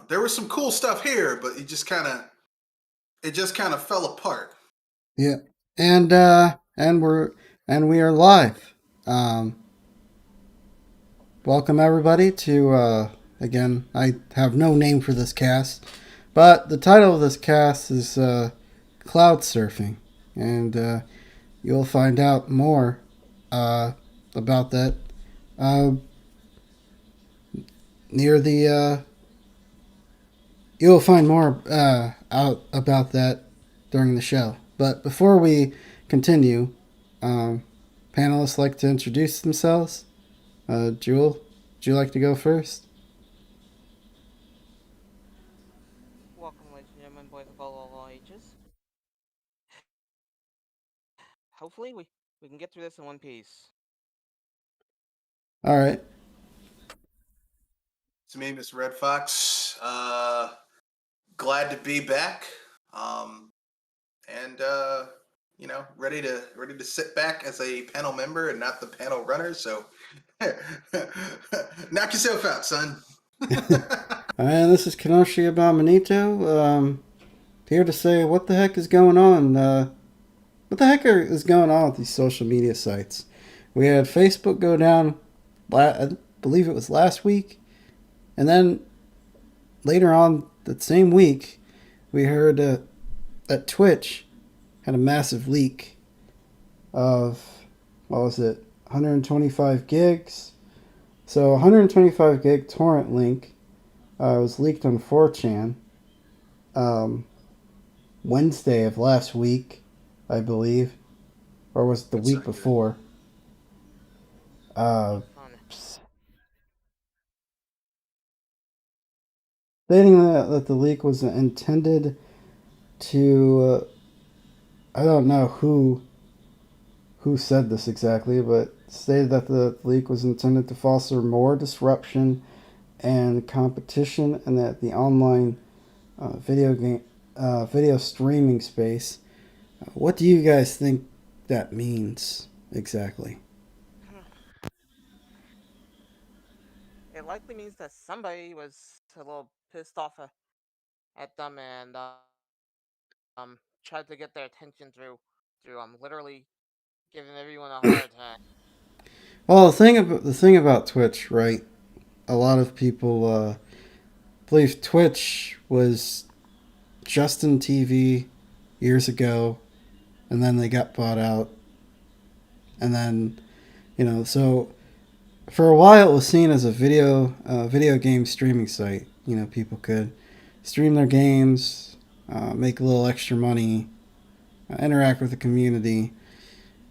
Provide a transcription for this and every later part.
there was some cool stuff here, but it just kind of fell apart. Yeah, and we are live. Um, Welcome everybody to again. I have no name for this cast, but the title of this cast is cloud surfing, and you'll find out more uh, about that uh, near the. You'll find more out about that during the show. But before we continue, um, panelists like to introduce themselves. Jewel, would you like to go first? Welcome, ladies and gentlemen, boys of all ages. Hopefully, we can get through this in one piece. All right. It's me, Mr. Red Fox. Glad to be back. Um, and ready to sit back as a panel member and not the panel runner. So knock yourself out, son. And this is Kenoshi Abominito. Here to say what the heck is going on. What the heck is going on with these social media sites? We had Facebook go down, I believe it was last week. And then later on that same week, we heard that Twitch had a massive leak of, what was it, 125 gigs. So 125 gig torrent link was leaked on 4chan um, Wednesday of last week, I believe, or was it the That's week not good. before? Uh, Not fun. Stating that the leak was intended to, I don't know who said this exactly, but stated that the leak was intended to foster more disruption and competition, and that the online video streaming space. What do you guys think that means exactly? It likely means that somebody was a little pissed off at them and tried to get their attention through literally giving everyone a heart attack. Well, the thing about Twitch, right? A lot of people believe Twitch was Justin TV years ago, and then they got bought out, and then so for a while it was seen as a video game streaming site. People could stream their games, make a little extra money, interact with the community,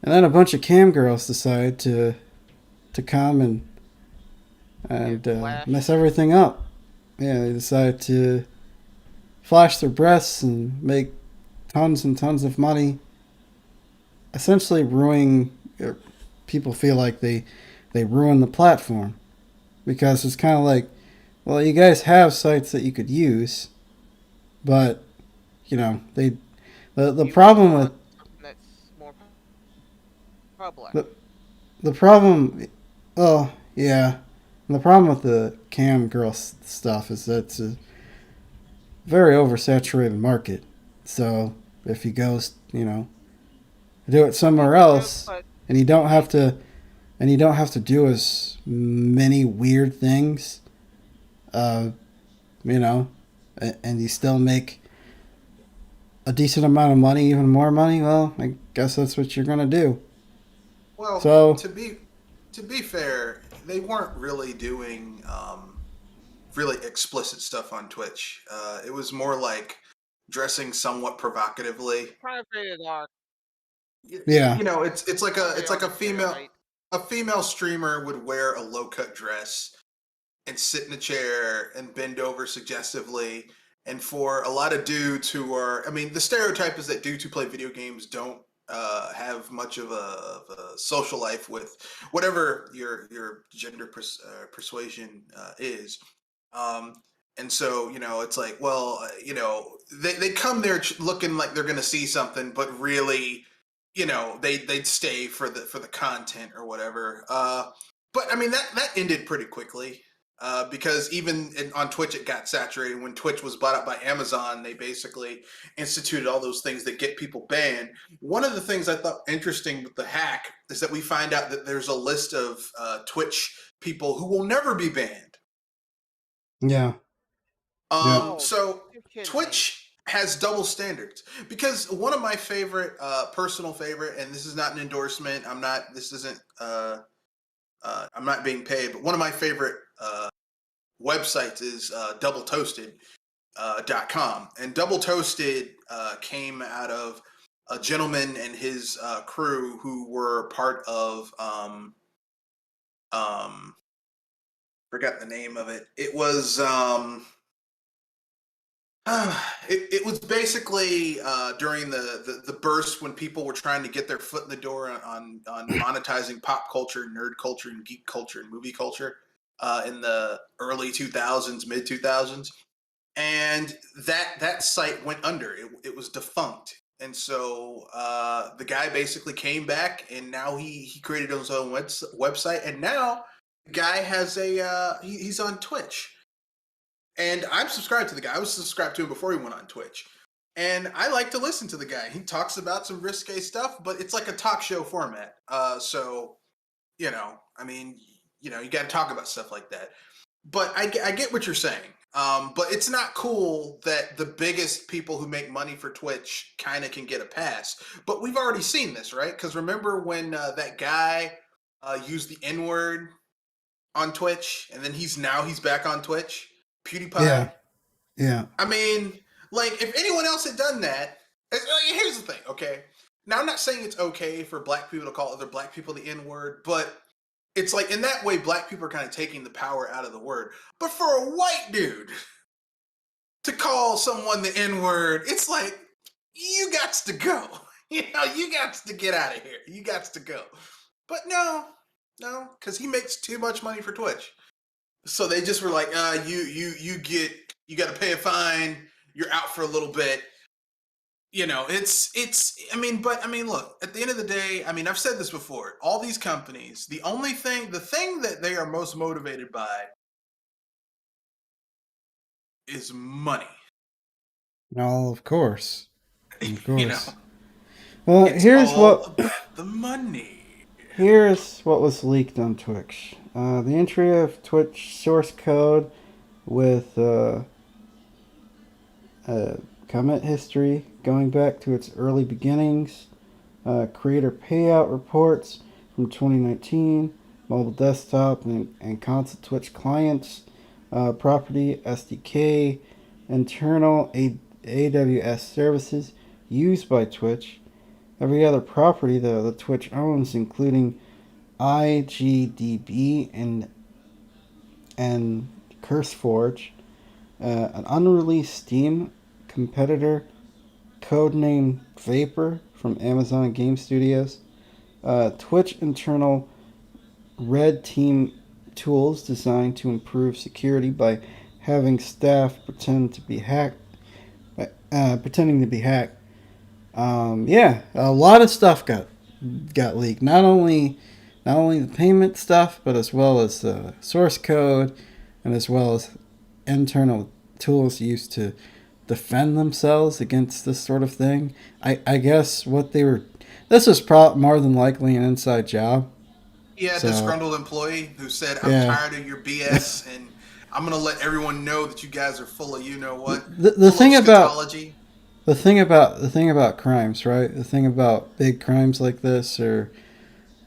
and then a bunch of cam girls decided to come and And mess flash. everything up. Yeah, they decided to flash their breasts and make tons and tons of money, essentially ruining. People feel like they ruin the platform because it's kind of like, well, you guys have sites that you could use, but they the You guys problem with want something that's more public. the the problem, well, yeah, and the problem with the cam girl stuff is that it's a very oversaturated market. So if you go, do it somewhere Maybe true, else, but and you don't have maybe to, and you don't have to do as many weird things, uh, you know, and you still make a decent amount of money, even more money. Well, I guess that's what you're gonna do. Well, So to be fair, they weren't really doing really explicit stuff on Twitch. It was more like dressing somewhat provocatively. it's kind of rated R. yeah, It's like Kind of rated R material, right? a female streamer would wear a low cut dress and sit in a chair and bend over suggestively. And for a lot of dudes who are, I mean, the stereotype is that dudes who play video games don't have much of a social life with whatever your gender persuasion is. Um, and so, it's like, well, they come there looking like they're going to see something, but really, they'd stay for the content or whatever. But I mean, that ended pretty quickly. because even on Twitch it got saturated. When Twitch was bought up by Amazon, they basically instituted all those things that get people banned. One of the things I thought interesting with the hack is that we find out that there's a list of Twitch people who will never be banned. Yeah. Yeah. Oh, So you're kidding me. Twitch has double standards, because one of my favorite, personal favorite, and this is not an endorsement. I'm not. This isn't. I'm not being paid, but one of my favorite websites is doubletoasted.com. And Double Toasted came out of a gentleman and his crew who were part of forgot the name of it. It was it was basically during the burst when people were trying to get their foot in the door on monetizing pop culture, nerd culture, and geek culture and movie culture in the early 2000s, mid 2000s, and that site went under. It was defunct, and so the guy basically came back, and now he created his own website, and now the guy has he's on Twitch. And I'm subscribed to the guy. I was subscribed to him before he went on Twitch. And I like to listen to the guy. He talks about some risque stuff, but it's like a talk show format. So, I mean, you got to talk about stuff like that. But I get what you're saying. But it's not cool that the biggest people who make money for Twitch kind of can get a pass. But we've already seen this, right? Because remember when that guy used the N-word on Twitch, and then he's back on Twitch? PewDiePie. Yeah. Yeah. I mean, like, if anyone else had done that, here's the thing, okay? Now, I'm not saying it's okay for black people to call other black people the N-word, but it's like, in that way, black people are kind of taking the power out of the word. But for a white dude to call someone the N-word, it's like, you got to go. You got to get out of here. You got to go. But no, because he makes too much money for Twitch. So they just were like, you got to pay a fine. You're out for a little bit. Look, at the end of the day, I mean, I've said this before. All these companies, the thing that they are most motivated by is money. No, of course. Of course. You know, Well, it's here's all what about the money. here's what was leaked on Twitch. The entry of Twitch source code with comment history going back to its early beginnings, creator payout reports from 2019, mobile desktop and console Twitch clients, property SDK, internal AWS services used by Twitch, every other property that the Twitch owns, including IGDB and CurseForge, an unreleased Steam competitor, codename Vapor from Amazon Game Studios, Twitch internal red team tools designed to improve security by having staff pretending to be hacked. Yeah, a lot of stuff got leaked. Not only the payment stuff, but as well as the source code, and as well as internal tools used to defend themselves against this sort of thing. I guess what they were. This was more than likely an inside job. Yeah, So, disgruntled employee who said, "I'm yeah. tired of your BS, and I'm gonna let everyone know that you guys are full of what." The thing about scatology. the thing about crimes, right? The thing about big crimes like this, or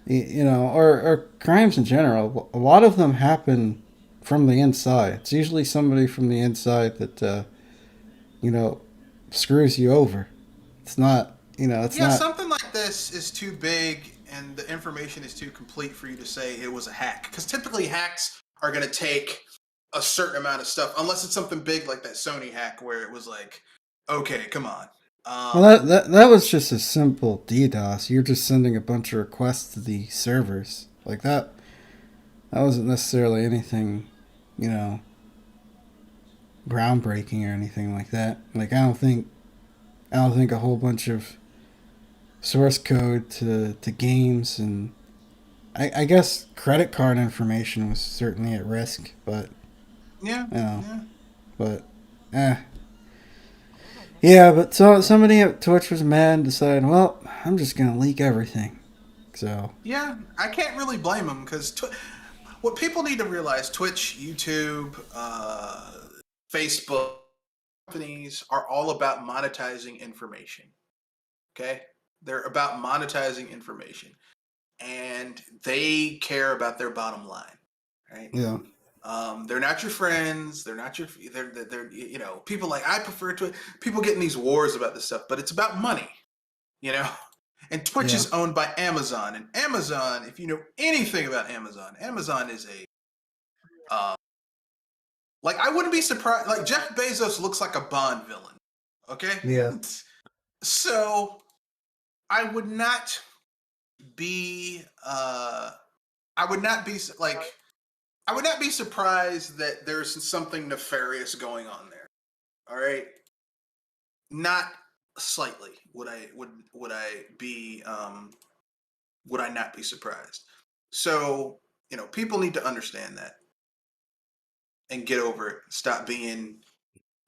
or crimes in general, a lot of them happen from the inside. It's usually somebody from the inside that screws you over. It's not, it's not. Something like this is too big, and the information is too complete for you to say it was a hack. Because typically hacks are gonna take a certain amount of stuff, unless it's something big like that Sony hack where it was like, okay, come on. Well, that was just a simple DDoS. You're just sending a bunch of requests to the servers like that. That wasn't necessarily anything, groundbreaking or anything like that. Like I don't think a whole bunch of source code to games, and I guess credit card information was certainly at risk, but Yeah, You know, yeah, but eh. Yeah, but so somebody at Twitch was mad and decided, well, I'm just gonna leak everything. So yeah. I can't really blame them because what people need to realize: Twitch, YouTube, Facebook companies are all about monetizing information. Okay, they're about monetizing information, and they care about their bottom line, right? yeah, They're not your friends. They're not your. They're you know, people like I prefer to. People get in these wars about this stuff, but it's about money, you know. And Twitch yeah, is owned by Amazon, and Amazon, if you know anything about Amazon, Amazon is uh, like I wouldn't be surprised. Like Jeff Bezos looks like a Bond villain. Okay, yeah, so I would not be. I would not be like. I would not be surprised that there's something nefarious going on there. All right, not slightly would I be would I not be surprised. So you know, people need to understand that and get over it. Stop being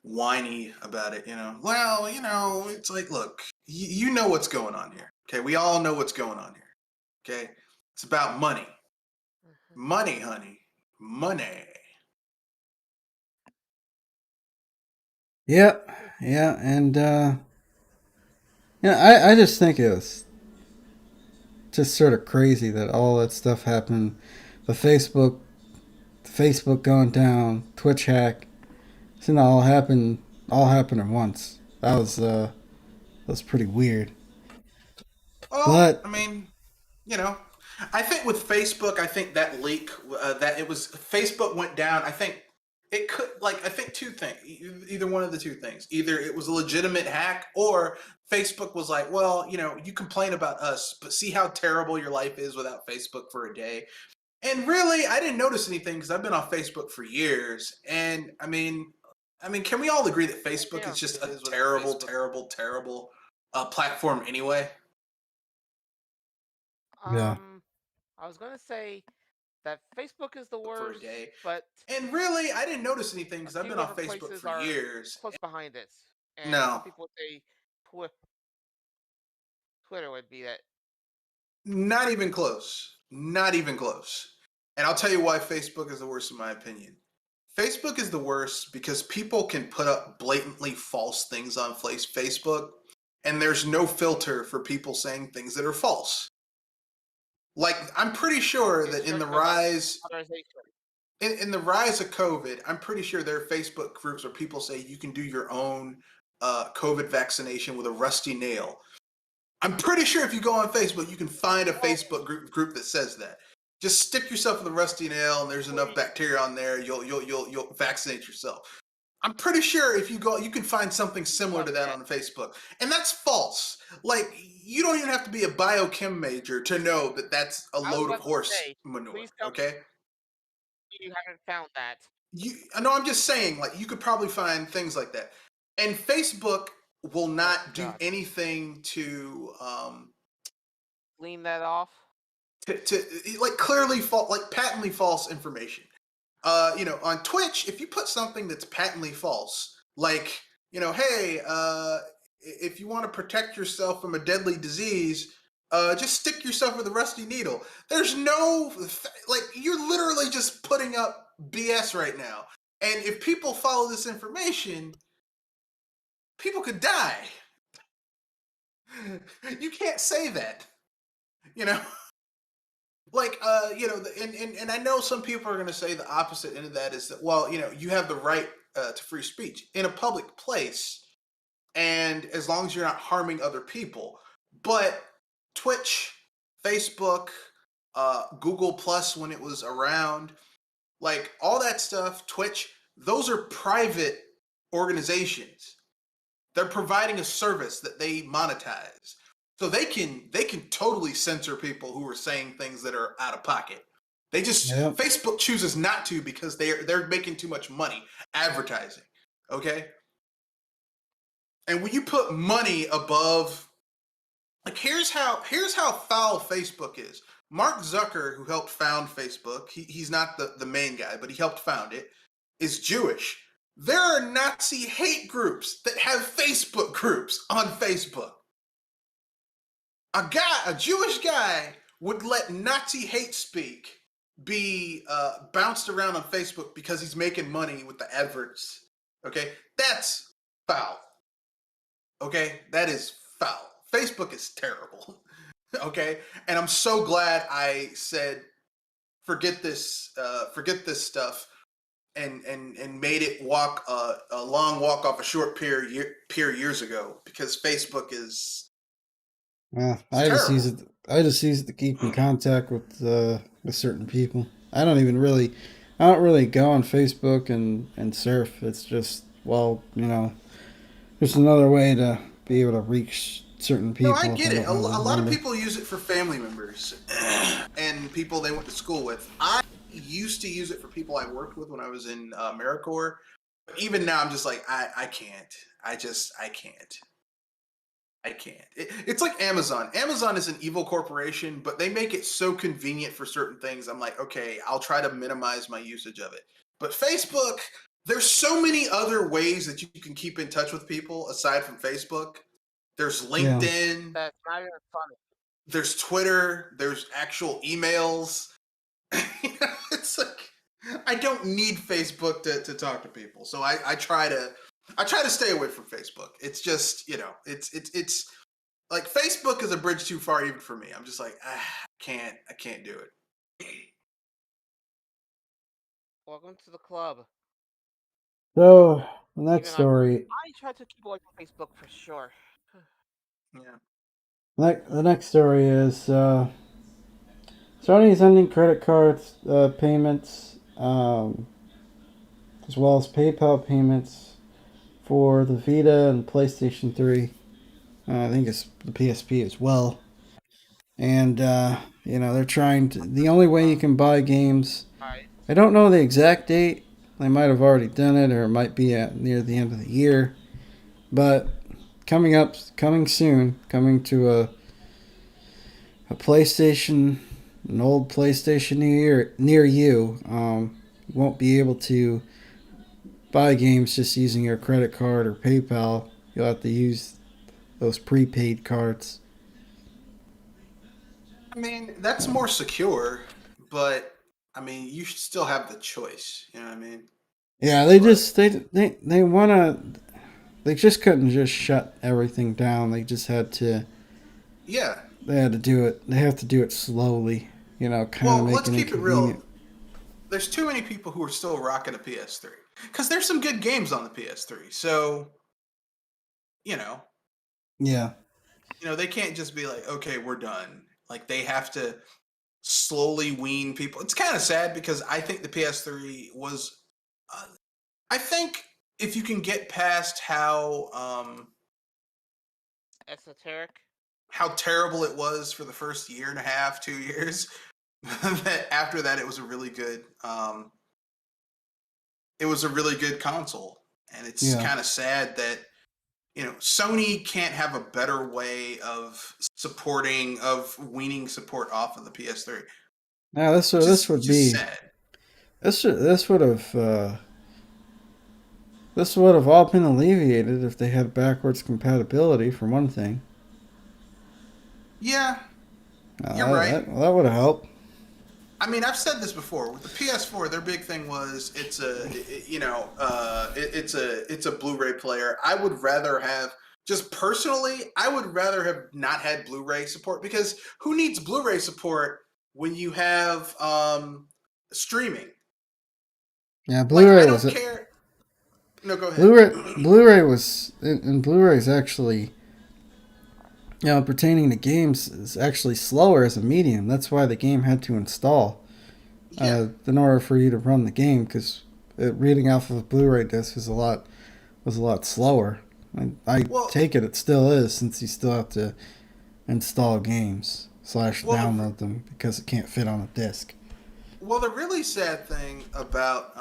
whiny about it. You know, well, you know, it's like, look, you know what's going on here. Okay, we all know what's going on here. Okay, it's about money, Mhm. money, honey, money. yeah, yeah, and yeah, I just think it was just sort of crazy that all that stuff happened. The Facebook going down, Twitch hack, it all happened at once. That was pretty weird. Well, But I mean, you know, I think with Facebook, I think that leak that it was Facebook went down. I think it could like I think two things, either one of the two things. Either it was a legitimate hack, or Facebook was like, well, you know, you complain about us, but see how terrible your life is without Facebook for a day. And really, I didn't notice anything because I've been on Facebook for years. And I mean, can we all agree that Facebook is just a terrible, terrible, terrible platform anyway? yeah, Um, I was gonna say that Facebook is the For a worst, day. but And really, I didn't notice anything a because I've been few on other Facebook places for are years. close behind it. And some No, people would say Twitter would be that. not even close. Not even close. And I'll tell you why Facebook is the worst, in my opinion. Facebook is the worst because people can put up blatantly false things on Facebook, and there's no filter for people saying things that are false. Like, I'm pretty sure It's that just authorization. in the rise of COVID, I'm pretty sure there are Facebook groups where people say you can do your own COVID vaccination with a rusty nail. I'm pretty sure if you go on Facebook, you can find a Oh, Facebook group that says that. Just stick yourself with a rusty nail, and there's enough please. bacteria on there. You'll vaccinate yourself. I'm pretty sure if you go, you can find something similar to that Okay. on Facebook, and that's false. Like you don't even have to be a biochem major to know that that's a I was load of about to horse say, manure. please tell me Okay, you haven't found that. I know I'm just saying, like you could probably find things like that, and Facebook will Oh not do God. anything Clean that off. to like clearly like patently false information. You know, on Twitch, if you put something that's patently false, like, you know, hey, if you want to protect yourself from a deadly disease, just stick yourself with a rusty needle. There's no, like, you're literally just putting up BS right now. And if people follow this information, people could die. You can't say that, you know? Like you know and I know some people are going to say the opposite end of that is that, well, you know, you have the right to free speech in a public place, and as long as you're not harming other people. But Twitch, Facebook, Google Plus when it was around, like all that stuff, Twitch, those are private organizations. They're providing a service that they monetize. So they can totally censor people who are saying things that are out of pocket. They just yep, Facebook chooses not to because they're making too much money advertising. Okay? And when you put money above, like, here's how foul Facebook is. Mark Zucker, who helped found Facebook, he's not the main guy, but he helped found it. is Jewish. There are Nazi hate groups that have Facebook groups on Facebook. A Jewish guy would let Nazi hate speak be bounced around on Facebook because he's making money with the adverts. Okay, that's foul. Okay, that is foul. Facebook is terrible. Okay, and I'm so glad I said forget this stuff and made it walk a long walk off a short pier years ago, because Facebook is Yeah, it's I just use terrible. it. I just use it to keep in contact with certain people. I don't really go on Facebook and surf. It's just, well, just another way to be able to reach certain No, I people if get I it. don't have A a lot of number. people use it for family members and people they went to school with. I used to use it for people I worked with when I was in AmeriCorps. Even now, I'm just like, I can't. I can't. I can't. It's like Amazon. Amazon is an evil corporation, but they make it so convenient for certain things. I'm like, okay, I'll try to minimize my usage of it. But Facebook, there's so many other ways that you can keep in touch with people aside from Facebook. There's Yeah. LinkedIn, That's not even funny. there's Twitter, there's actual emails. It's like I don't need Facebook to talk to people. So I try to stay away from Facebook. It's just, it's like Facebook is a bridge too far even for me. I'm just like, I can't do it. Welcome to the club. So the next Even story, I try to keep away from Facebook for sure. Yeah. the next story is Sony is ending credit card payments, as well as PayPal payments for the Vita and PlayStation 3. I think it's the PSP as well. And they're trying to. The only way you can buy games. Alright. I don't know the exact date. They might have already done it, or it might be near the end of the year. But coming soon, coming to a PlayStation, an old PlayStation near you. You won't be able to buy games just using your credit card or PayPal. You'll have to use those prepaid cards. I mean, that's more secure, but I mean, you should still have the choice. You know what I mean? Yeah, they But just they wanna. They just couldn't just shut everything down. They just had to. yeah. They had to do it. They have to do it slowly. Kind of Well, make let's it keep it real. inconvenient. There's too many people who are still rocking a PS3 because there's some good games on the PS3. So, you know, Yeah. they can't just be like, okay, we're done. Like they have to slowly wean people. It's kind of sad because I think the PS3 was. Uh, I think if you can get past Esoteric. how terrible it was for the first year and a half, 2 years, that after that it was a really good console. And it's Yeah. kind of sad that Sony can't have a better way of weaning support off of the PS3, Now which this is would be sad. this would have this would have all been alleviated if they had backwards compatibility for one thing. Yeah, you're right. That would have helped. I mean, I've said this before. With the PS4, their big thing was it's a Blu-ray player. I would rather have, just personally, I would rather have not had Blu-ray support, because who needs Blu-ray support when you have streaming? Yeah, Like, I Blu-ray was don't it. care. No, go ahead. Blu-ray was and Blu-ray is actually, pertaining to games, is actually slower as a medium. That's why the game had to install Yeah. in order for you to run the game, because reading off of a Blu-ray disc was a lot slower. I Well, take it still is, since you still have to install games / well, download them because it can't fit on a disc. the really sad thing about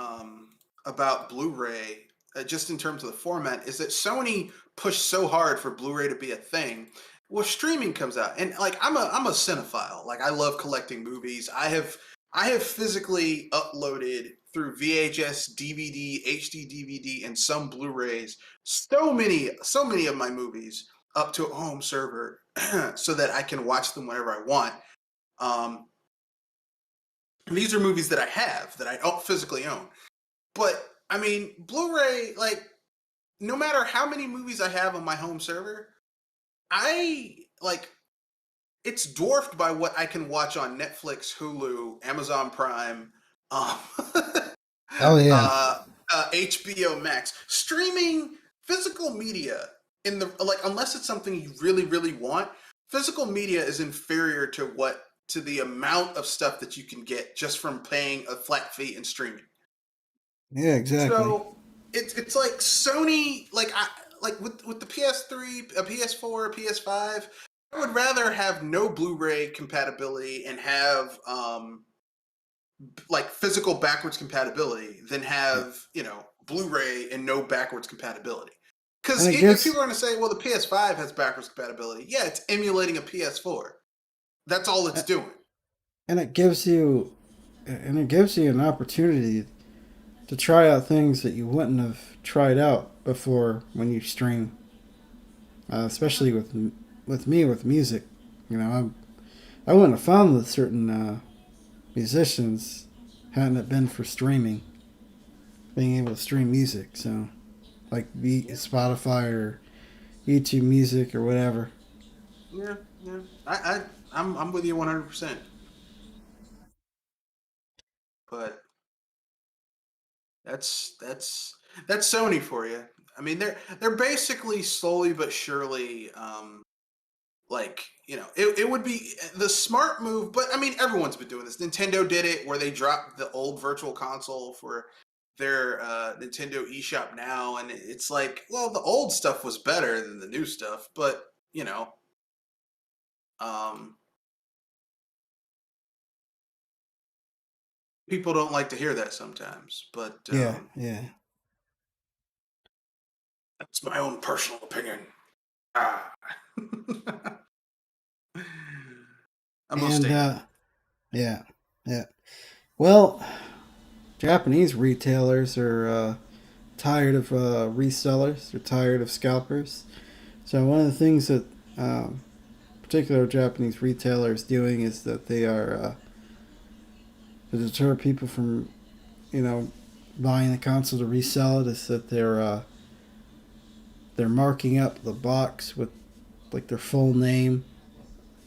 Blu-ray, just in terms of the format, is that Sony pushed so hard for Blu-ray to be a thing. Well, streaming comes out, and like I'm a cinephile. Like I love collecting movies. I have physically uploaded through VHS, DVD, HD DVD, and some Blu-rays. So many of my movies up to a home server so that I can watch them whenever I want. And these are movies that I have that I don't physically own. But I mean, Blu-ray, like, no matter how many movies I have on my home server, I like it's dwarfed by what I can watch on Netflix, Hulu, Amazon Prime, um, Oh yeah. HBO Max. Streaming physical media in the like, unless it's something you really, really want, physical media is inferior to the amount of stuff that you can get just from paying a flat fee and streaming. Yeah, exactly. So it's like Sony, like with the PS3, a PS4, a PS5. I would rather have no Blu-ray compatibility and have like physical backwards compatibility than have Blu-ray and no backwards compatibility. And Because it if gives people are going to say, well, the PS5 has backwards compatibility, yeah, it's emulating a PS4. That's all it's doing. and it gives you an opportunity to try out things that you wouldn't have tried out before when you stream. Especially with me with music, I wouldn't have found the certain musicians hadn't it been for streaming, being able to stream music. So like Spotify or YouTube Music or whatever. Yeah, yeah. I'm with you 100%. But that's Sony for you. I mean, they're basically slowly but surely, like it would be the smart move. But I mean, everyone's been doing this. Nintendo did it where they dropped the old Virtual Console for their Nintendo eShop Now, and it's like, well, the old stuff was better than the new stuff, but um, people don't like to hear that sometimes. But Yeah, yeah. that's my own personal opinion. Ah. I'm gonna And stay out. yeah, yeah. Well, Japanese retailers are tired of resellers. They're tired of scalpers. So one of the things that particular Japanese retailer is doing is that they are to deter people from buying the console to resell it. Is that they're marking up the box with like their full name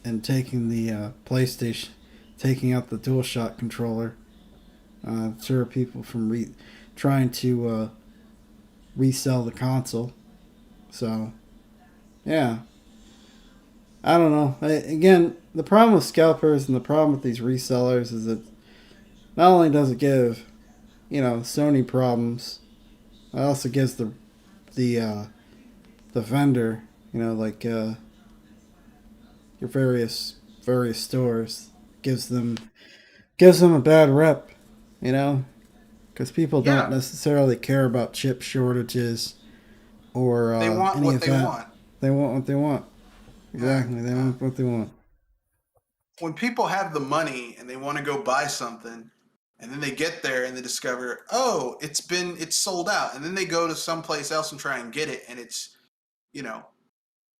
and taking the PlayStation, taking out the DualShock controller. Deter people from trying to resell the console. So yeah, I don't know. Again, the problem with scalpers and the problem with these resellers is that not only does it give Sony problems, it also gives the vendor like your various stores gives them a bad rep, you know, because people don't Yeah, necessarily care about chip shortages or they want any what of they that. want. They want what they want. Yeah, Exactly, they yeah. want what they want. When people have the money and they want to go buy something, and then they get there and they discover, oh, it's sold out, and then they go to someplace else and try and get it, and it's you know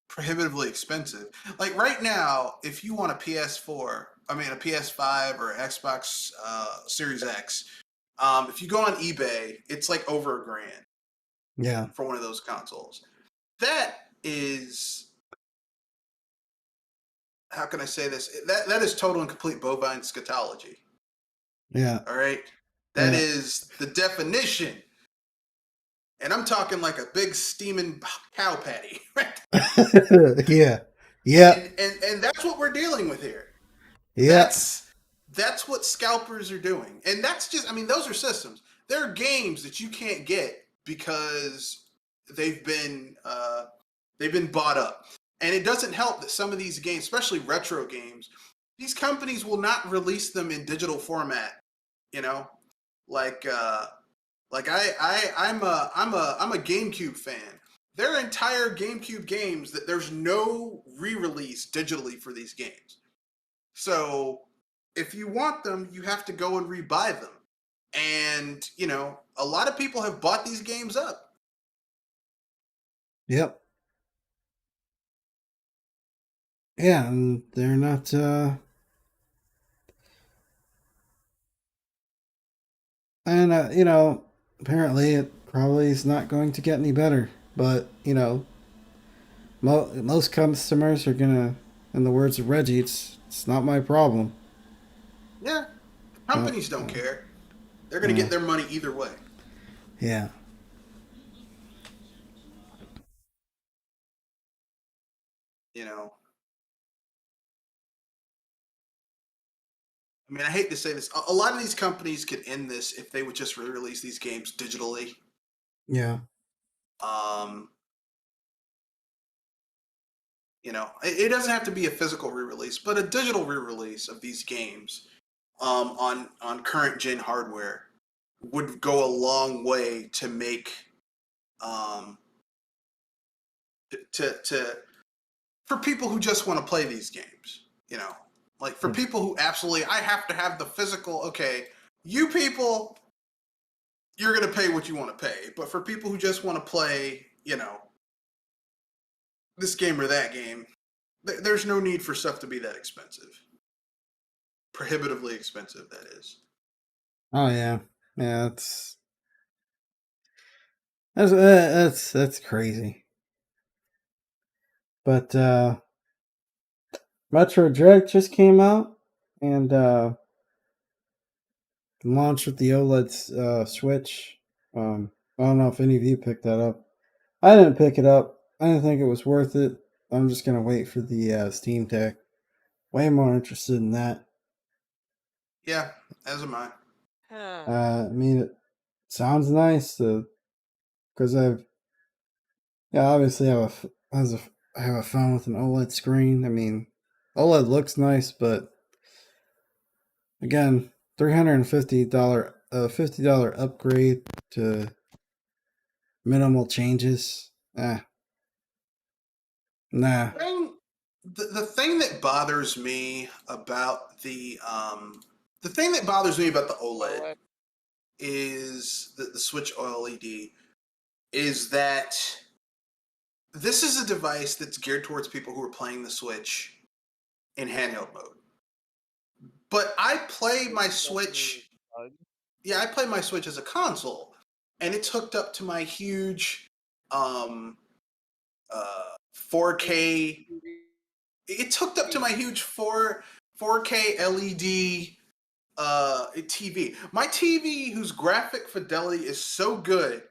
prohibitively expensive. Like right now, if you want a PS4, I mean a PS5 or Xbox Series X, if you go on eBay, it's like over $1,000 Yeah, for one of those consoles. That is, how can I say this? That is total and complete bovine scatology. yeah, All right, that yeah, is the definition, and I'm talking like a big steaming cow patty, right? yeah, yeah, And that's what we're dealing with here. yeah, That's what scalpers are doing, and that's just, I mean, those are systems. There are games that you can't get because they've been uh, they've been bought up, and it doesn't help that some of these games, especially retro games, these companies will not release them in digital format. You know, like I'm a GameCube fan. There are entire GameCube games that there's no re-release digitally for these games. So if you want them, you have to go and rebuy them. And, a lot of people have bought these games up. Yep. Yeah, and they're not. And apparently it probably is not going to get any better. But most customers are gonna, in the words of Reggie, it's not my problem. Yeah, Uh, companies don't uh, care. They're going to uh, get their money either way. yeah. You know, I mean, I hate to say this. A lot of these companies could end this if they would just re-release these games digitally. Yeah. Um, it doesn't have to be a physical re-release, but a digital re-release of these games on current gen hardware would go a long way to make um, to for people who just want to play these games. Like for people who absolutely, I have to have the physical. Okay, you people, you're gonna pay what you want to pay, but for people who just want to play, this game or that game, there's no need for stuff to be that expensive. Prohibitively expensive, that is. Oh yeah. Yeah. That's crazy. But Metro Dread just came out and launched with the OLED Switch. I don't know if any of you picked that up. I didn't pick it up. I didn't think it was worth it. I'm just gonna wait for the Steam Deck. Way more interested in that. Yeah, as am I. I mean, it sounds nice because obviously I have a phone with an OLED screen. I mean, OLED looks nice, but again, $50 upgrade to minimal changes. Nah. The thing that bothers me about the thing that bothers me about the OLED OLED. is the Switch OLED is that this is a device that's geared towards people who are playing the Switch in handheld mode. But I play my Switch. Yeah, I play my Switch as a console, and it's hooked up to my huge 4K. It's hooked up to my huge 4K LED TV. My TV, whose graphic fidelity is so good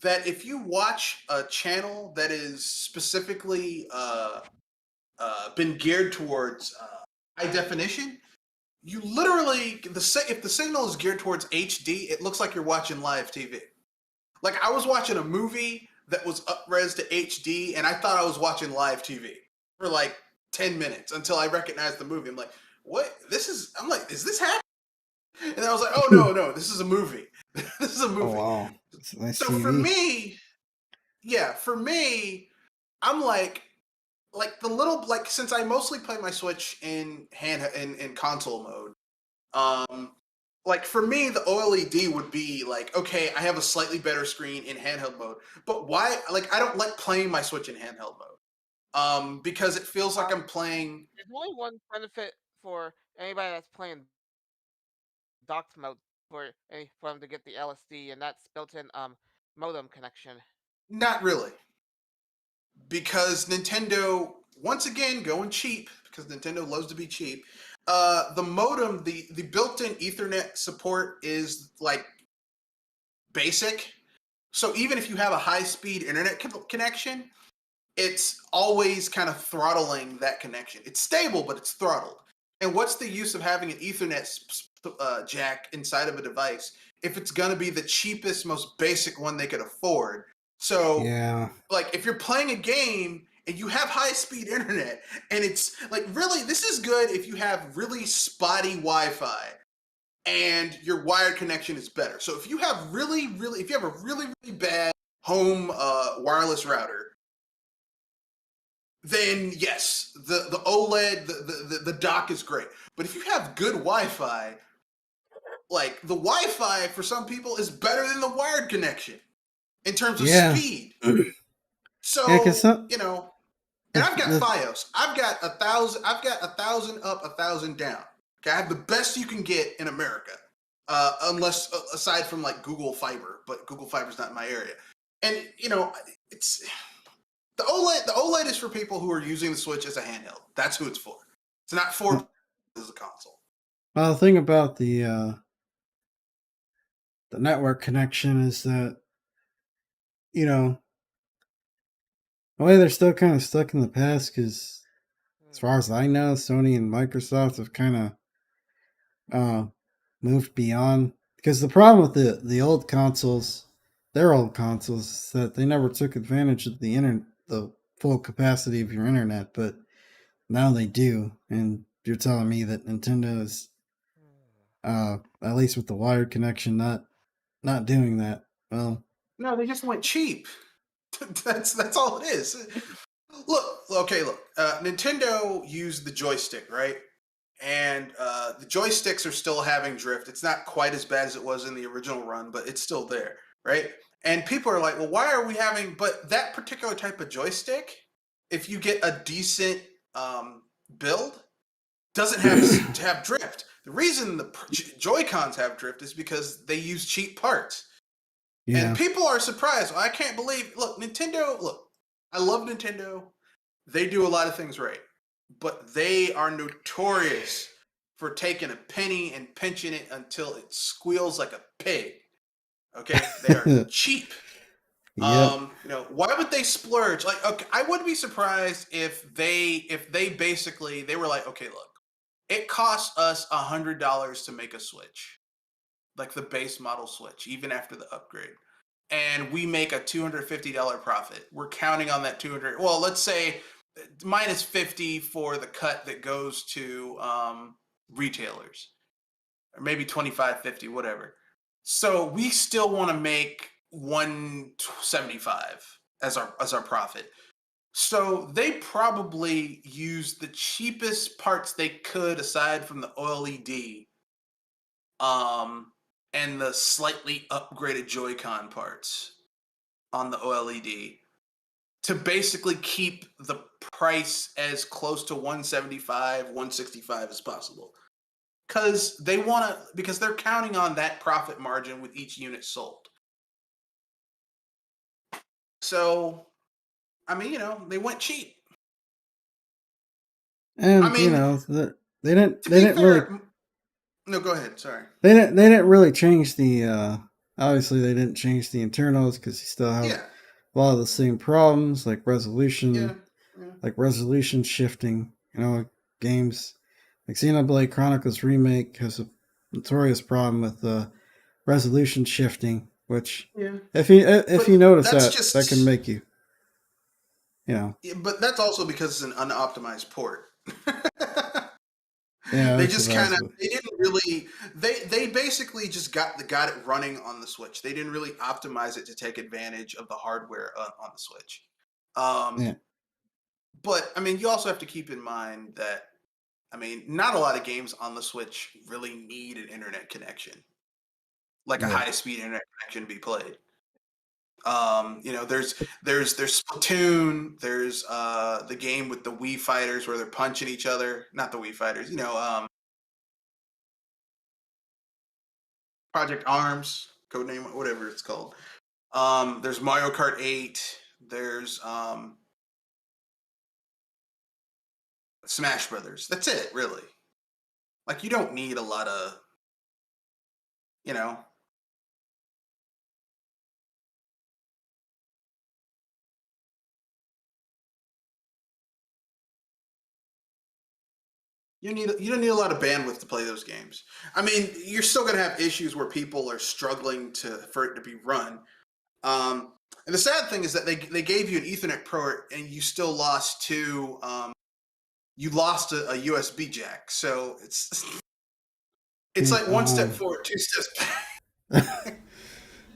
that if you watch a channel that is specifically been geared towards high definition, you literally if the signal is geared towards HD, it looks like you're watching live TV. Like I was watching a movie that was up-res to HD, and I thought I was watching live TV for like 10 minutes until I recognized the movie. I'm like, what? I'm like, is this happening? And I was like, oh no, this is a movie. This is a Oh movie. wow, it's a nice So TV. for me, I'm like the little like since I mostly play my Switch in in console mode, like for me the OLED would be like, okay, I have a slightly better screen in handheld mode, but why like I don't like playing my Switch in handheld mode. Because it feels like I'm playing. There's only one benefit for anybody that's playing docked mode for them to get the LSD, and that's built-in modem connection. Not really, because Nintendo once again going cheap because Nintendo loves to be cheap. The modem, the built-in Ethernet support is like basic. So even if you have a high-speed internet connection, it's always kind of throttling that connection. It's stable, but it's throttled. And what's the use of having an Ethernet jack inside of a device if it's going to be the cheapest, most basic one they could afford? So, Yeah. like, if you're playing a game and you have high speed internet, and it's like, really, this is good if you have really spotty Wi Fi and your wired connection is better. So, if you have if you have a really bad home wireless router, then yes, the OLED, the dock is great. But if you have good Wi-Fi, like the Wi-Fi for some people is better than the wired connection in terms of Yeah. speed. Yeah, because So, you know, and I've got the FiOS. I've got 1,000. I've got 1,000 up, 1,000 down. Okay, I have the best you can get in America, unless aside from like Google Fiber, but Google Fiber's not in my area. And you know, it's the OLED. The OLED is for people who are using the Switch as a handheld. That's who it's for. It's not for as a console. well, the thing about the network connection is that, you know, the way they're still kind of stuck in the past because, as Hmm. far as I know, Sony and Microsoft have kind of uh, moved beyond. Because the problem with the old consoles, their old consoles, is that they never took advantage of the full capacity of your internet, but now they do. And you're telling me that Nintendo is, at least with the wired connection, not doing that. Well, No, they just went cheap. That's all it is. Look, okay, look. Nintendo used the joystick, right? And the joysticks are still having drift. It's not quite as bad as it was in the original run, but it's still there, right? And people are like, well, why are we having? But that particular type of joystick, if you get a decent build, doesn't have to have drift. The reason the Joy Cons have drift is because they use cheap parts. And yeah. people are surprised. I can't believe. Look, Nintendo. Look, I love Nintendo. They do a lot of things right, but they are notorious for taking a penny and pinching it until it squeals like a pig. Okay, they are cheap. Yep. You know, why would they splurge? Like, okay, I wouldn't be surprised if they basically they were like, okay, look, it costs us $100 to make a Switch, like the base model Switch, even after the upgrade, and we make a $250 profit. We're counting on that 200. Well, let's say minus 50 for the cut that goes to retailers, or maybe 25, 50, whatever. So we still want to make 175 as our profit. So they probably used the cheapest parts they could aside from the OLED, um, and the slightly upgraded Joy-Con parts on the OLED to basically keep the price as close to 175, 165 as possible. Because they're counting on that profit margin with each unit sold. So, I mean, you know, they went cheap. I And mean, to they be didn't really fair, no, go ahead. Sorry. they didn't really change the obviously they didn't change the internals because you still have Yeah, a lot of the same problems yeah, yeah, like resolution shifting. You know, games like Xenoblade Chronicles Remake has a notorious problem with resolution shifting, which yeah. if But you notice that's that can just, make you, you know, yeah, but that's also because it's an unoptimized port. yeah, They that's just what I kind was of with. they didn't really they basically just got it running on the Switch. They didn't really optimize it to take advantage of the hardware on the Switch. Um, Yeah, but I mean, you also have to keep in mind that I mean, not a lot of games on the Switch really need an internet connection, like a yeah. high speed internet connection to be played. You know, there's Splatoon, there's the game with the Wii fighters where they're punching each other, not the Wii fighters, you know, Project Arms, codename, whatever it's called. There's Mario Kart 8. There's Smash Brothers. That's it, really. Like you don't need a lot of, you know, you don't need a lot of bandwidth to play those games. I mean, you're still gonna have issues where people are struggling for it to be run. And the sad thing is that they gave you an Ethernet port and you still lost two. You lost a USB jack, so it's Yeah, like one step forward, two steps back.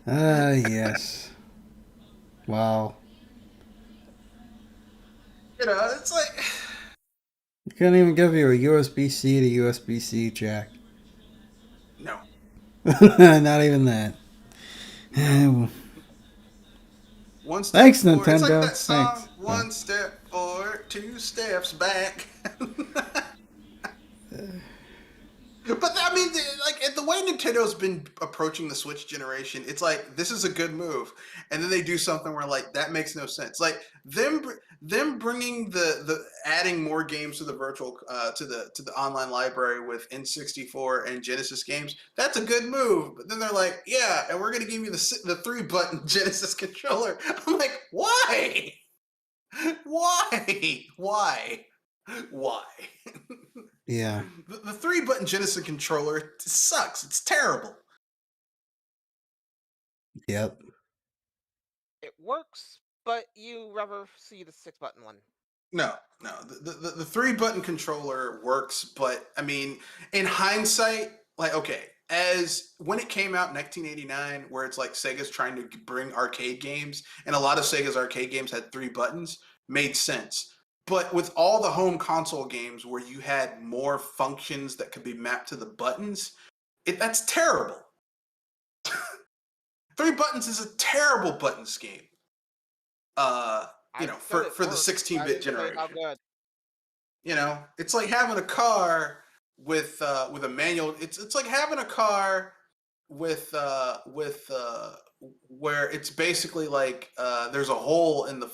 yes. Wow. You know, it's like They couldn't even give you a USB C to USB C jack. no. Not even that. No. Well, One step thanks, forward. It's like Nintendo. that Thanks. song. One step forward, two steps back. But I mean, like the way Nintendo's been approaching the Switch generation, it's like this is a good move, and then they do something where like that makes no sense. Like them bringing the adding more games to the virtual to the online library with N64 and Genesis games. That's a good move. But then they're like, yeah, and we're gonna give you the 3-button Genesis controller. I'm like, why? Why? Why? Why? Yeah. The 3-button Genesis controller sucks. It's terrible. Yep. It works, but you rather see the 6-button one. No, no. The 3-button controller works, but I mean, in hindsight, like, okay, as when it came out in 1989, where it's like Sega's trying to bring arcade games, and a lot of Sega's arcade games had 3 buttons, made sense. But with all the home console games where you had more functions that could be mapped to the buttons, that's terrible. 3 buttons is a terrible button scheme. I said For it the works. I 16-bit didn't say how generation. good. It's like having a car with a manual. It's like having a car with where it's basically like there's a hole in the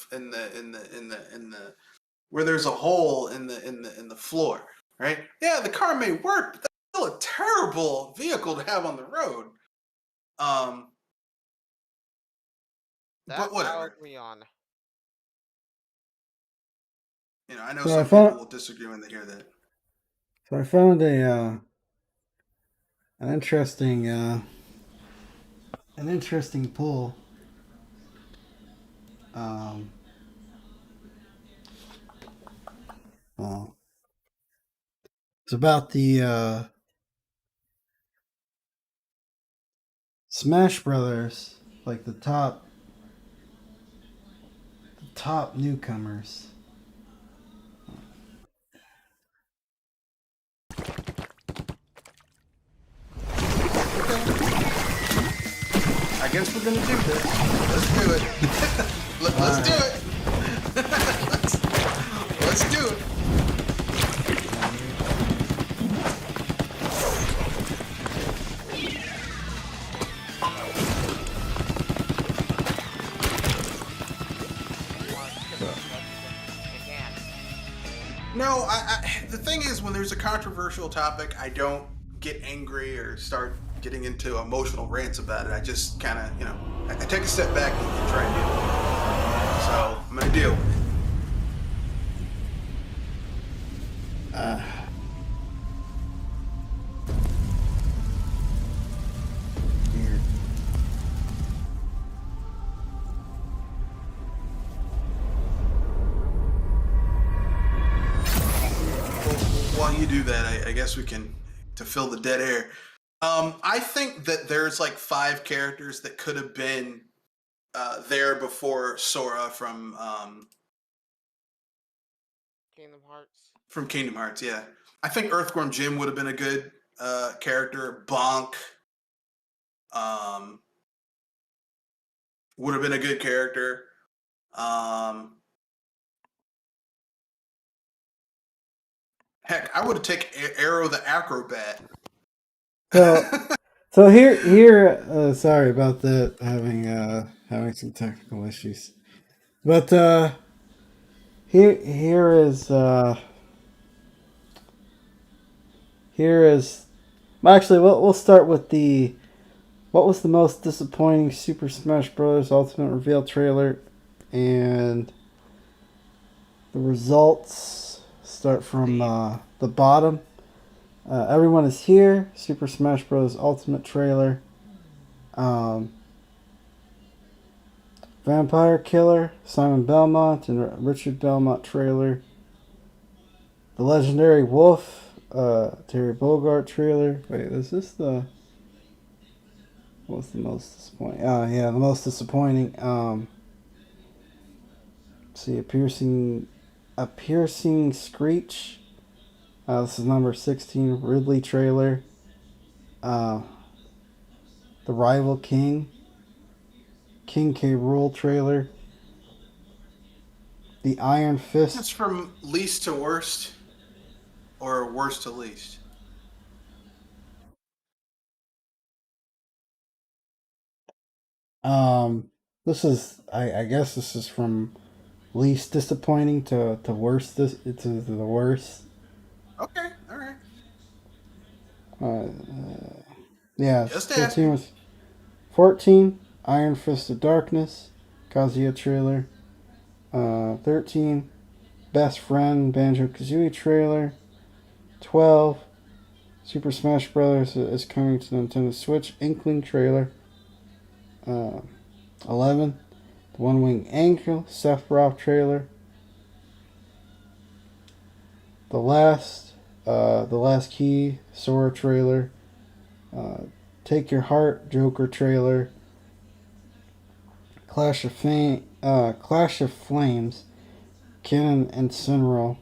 where there's a hole in the floor, right? Yeah, the car may work, but that's still a terrible vehicle to have on the road. Um, That but I'll whatever. agree on. I know So I some people found will disagree when they hear that. so I found a an interesting poll. Um, well, it's about the Smash Brothers, like the top newcomers. Okay. I guess we're gonna do this. Let's do it. Let's do it. let's do it. You want to skip this question? You can. No, the thing is, when there's a controversial topic, I don't get angry or start getting into emotional rants about it. I just kind of, I take a step back and try and deal with it. So I'm gonna deal with it. Uh, Weird. While you do that, I guess we can, to fill the dead air. I think that there's like 5 characters that could have been there before Sora Kingdom Hearts. from Kingdom Hearts. Yeah, I think Earthworm Jim would have been a good character. Bonk would have been a good character. Um, Heck, I would have taken Arrow the Acrobat. So, so here. Sorry about that. Having some technical issues, but here is. Well, actually, we'll start with the. What was the most disappointing Super Smash Bros. Ultimate Reveal trailer, and the results start from the bottom. Everyone is here. Super Smash Bros. Ultimate trailer. Vampire Killer, Simon Belmont, and Richard Belmont trailer. The Legendary Wolf, Terry Bogard trailer. Wait, is this the. What's the most disappointing? Oh, yeah, the most disappointing. See, a piercing screech. This is number 16, Ridley trailer. The Rival King, King K. Rool trailer, the Iron That's Fist. from least to worst or worst to least. This is I guess this is from least disappointing to worst. This to the worst. Okay, all right. Uh, yeah, Just 15 asking. was 14. Iron Fist of Darkness, Kazuya trailer. 13. Best Friend Banjo Kazooie trailer. 12. Super Smash Bros. Is coming to Nintendo Switch Inkling trailer. Uh, 11. The One Wing Angel Sephiroth trailer. The Last Key Sora trailer. Uh, Take Your Heart Joker trailer. Clash of Flames, Ken and Sinro.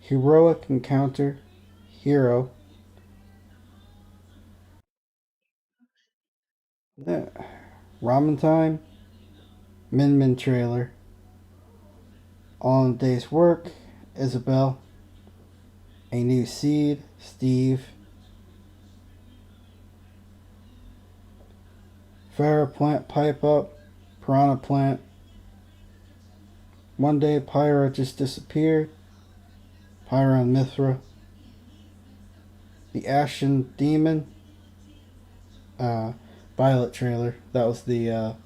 Heroic Encounter, Hero. Yeah. Ramen Time, Min Min trailer. All in a Day's Work, Isabel. A New Seed, Steve. Farrah Plant Pipe Up, Piranha Plant. One Day Pyra Just Disappeared, Pyra and Mithra. The Ashen Demon, uh, Violet trailer. That was the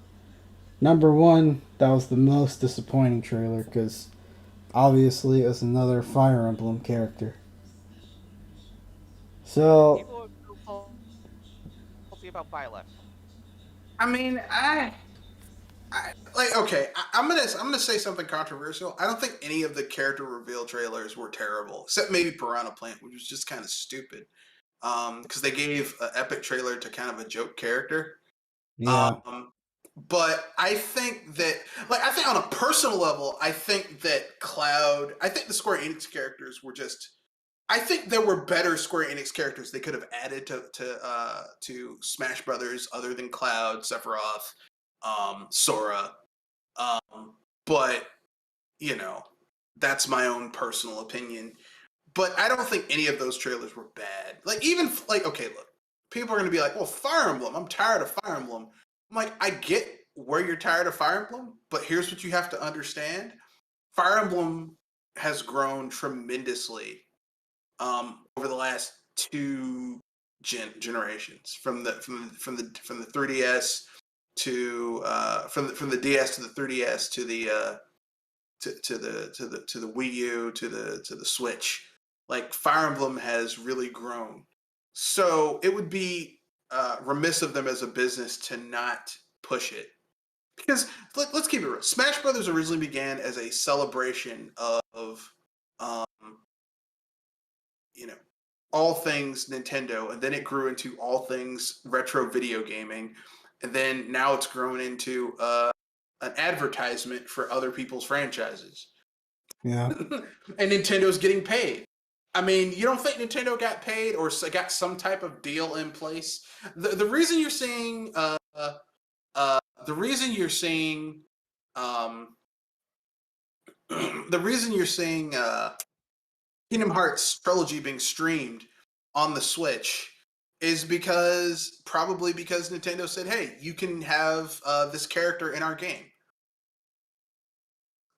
number one. That was the most disappointing trailer because obviously it was another Fire Emblem character. So People are so salty about Violet. I mean, I like okay. I'm gonna say something controversial. I don't think any of the character reveal trailers were terrible, except maybe Piranha Plant, which was just kind of stupid. Because they gave an epic trailer to kind of a joke character. yeah, Um, but I think that, like, I think on a personal level, I think that Cloud, I think the Square Enix characters were just, I think there were better Square Enix characters they could have added to Smash Brothers other than Cloud, Sephiroth, Sora. Um, but you know, that's my own personal opinion. But I don't think any of those trailers were bad. Like even like okay, look, people are gonna be like, "Well, Fire Emblem. I'm tired of Fire Emblem." I'm like, I get where you're tired of Fire Emblem, but here's what you have to understand: Fire Emblem has grown tremendously over the last two generations, from the 3DS to from the DS to the 3DS to the to the Wii U to the Switch. Like Fire Emblem has really grown, so it would be remiss of them as a business to not push it. Because let's keep it real. Smash Brothers originally began as a celebration of um, you know all things Nintendo, and then it grew into all things retro video gaming, and then now it's grown into an advertisement for other people's franchises. yeah, And Nintendo's getting paid. I mean, you don't think Nintendo got paid or got some type of deal in place? The reason you're seeing the reason you're seeing um, the reason you're seeing Kingdom Hearts trilogy being streamed on the Switch is probably because Nintendo said, "Hey, you can have this character in our game."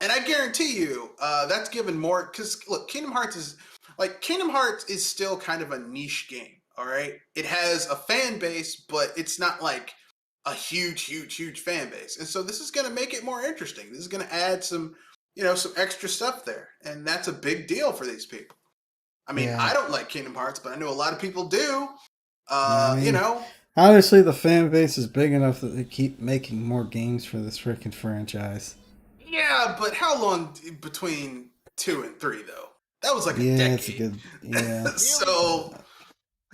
And I guarantee you, that's given more because look, Kingdom Hearts is still kind of a niche game. All right, it has a fan base, but it's not like a huge fan base. And so this is going to make it more interesting. This is going to add some extra stuff there, and that's a big deal for these people. I mean, yeah. I don't like Kingdom Hearts, but I know a lot of people do. I You mean, know, obviously the fan base is big enough that they keep making more games for this freaking franchise. yeah, but how long between 2 and 3 though? That was like a Yeah, it's a decade. good. Yeah, Nearly, So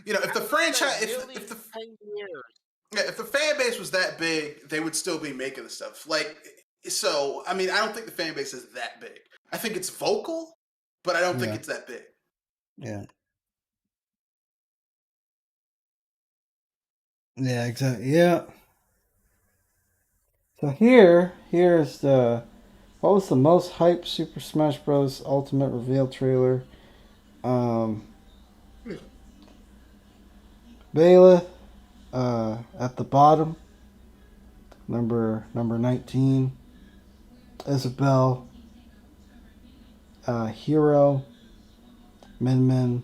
if the said franchise, nearly 10 years. if the fan base was that big, they would still be making the stuff. Like, so I mean, I don't think the fan base is that big. I think it's vocal, but I don't think yeah, it's that big. yeah. Yeah, exactly. Yeah. So here's the what was the most hyped Super Smash Bros. Ultimate reveal trailer? Um, Bayleth, at the bottom, number 19. Isabel, Hero, Min Min,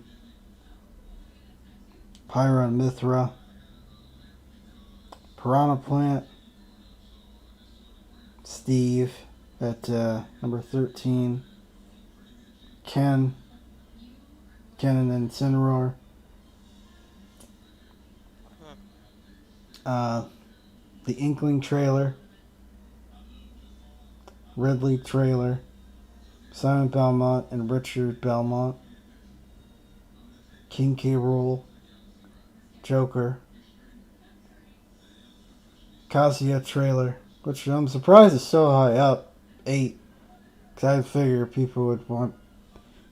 Pyra and Mithra, Piranha Plant, Steve at number 13, Ken, Ken and Incineroar, Hmm. uh, the Inkling trailer, Ridley trailer, Simon Belmont and Richard Belmont, King K. Rool, Joker, Kazuya trailer, which I'm surprised is so high up, 8, because I figure people would want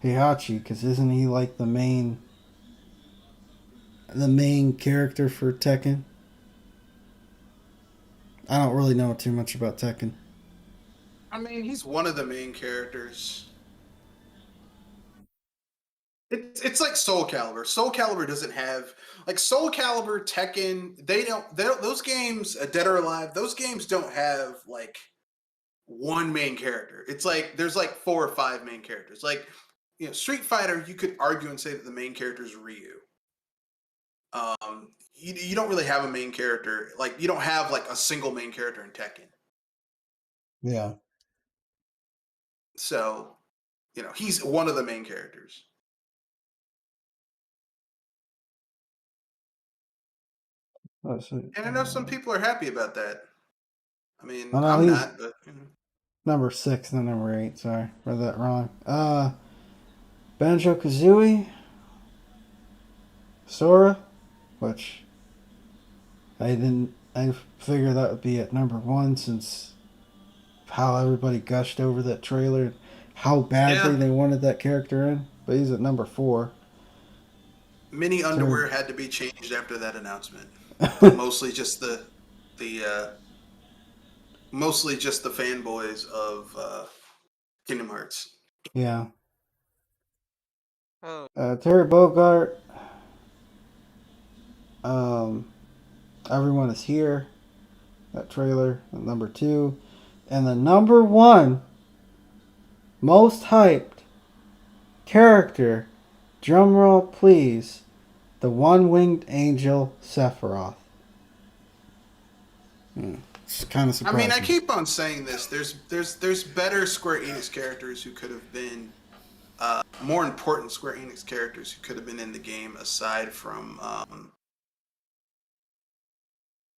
Heihachi, because isn't he like the main character for Tekken? I don't really know too much about Tekken. I mean, he's one of the main characters. It's like Soul Calibur. Soul Calibur doesn't have like Soul Calibur, Tekken. They don't. Those games, Dead or Alive. Those games don't have like one main character. It's like there's like 4 or 5 main characters. Like Street Fighter, you could argue and say that the main character is Ryu. You don't really have a main character. Like you don't have like a single main character in Tekken. Yeah. So he's one of the main characters. Let's see. And I know some people are happy about that. I mean, Oh no, I'm he's not, but number 6, not number 8. Sorry, read that wrong. Banjo Kazooie, Sora, which I figured that would be at number 1 since how everybody gushed over that trailer, how badly yeah, they wanted that character in. But he's at number 4. mini Ter- underwear had to be changed after that announcement, but the mostly just the fanboys of Kingdom Hearts. yeah. Oh, Terry Bogart. Um, Everyone is here. That trailer at number 2, and the number 1 most hyped character. Drumroll, please. The one-winged angel Sephiroth. It's kind of I mean, I surprising. keep on saying this. There's better Square Enix characters who could have been more important Square Enix characters who could have been in the game aside from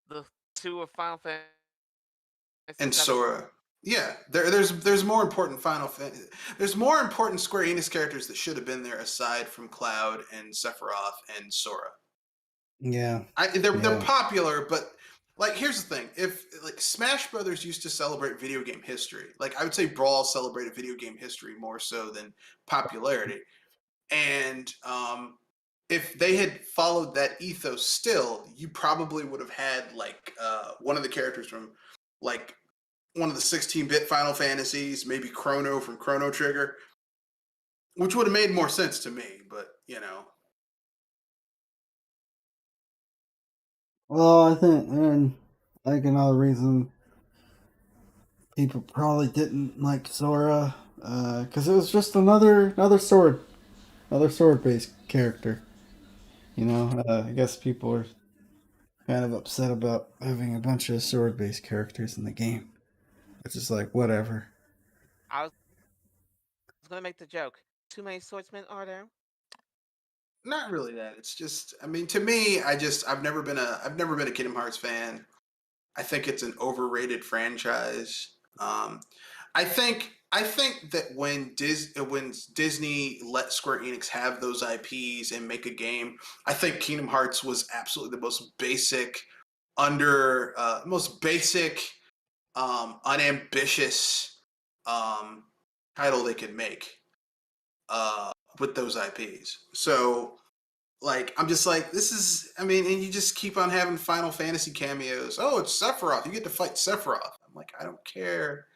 the 2 of Final Fantasy and 7. Sora. Yeah, there's more important there's more important Square Enix characters that should have been there aside from Cloud and Sephiroth and Sora. Yeah, They're yeah, popular, but like here's the thing: if like Smash Brothers used to celebrate video game history, like I would say Brawl celebrated video game history more so than popularity. And if they had followed that ethos, still, you probably would have had like one of the characters from like one of the 16-bit Final Fantasies, maybe Chrono from Chrono Trigger, which would have made more sense to me. But Well, I think, and like another reason people probably didn't like Sora, because it was just another sword based character. I guess people are kind of upset about having a bunch of sword based characters in the game. It's just like whatever. I was gonna make the joke. Too many swordsmen are there? not really that. It's just, I mean, to me, I've never been a Kingdom Hearts fan. I think it's an overrated franchise. Um, I think that when Disney let Square Enix have those IPs and make a game, I think Kingdom Hearts was absolutely the most basic, unambitious um, title they could make with those IPs. So Like I'm just like this is. I mean, and you just keep on having Final Fantasy cameos. Oh, it's Sephiroth. You get to fight Sephiroth. I'm like, I don't care.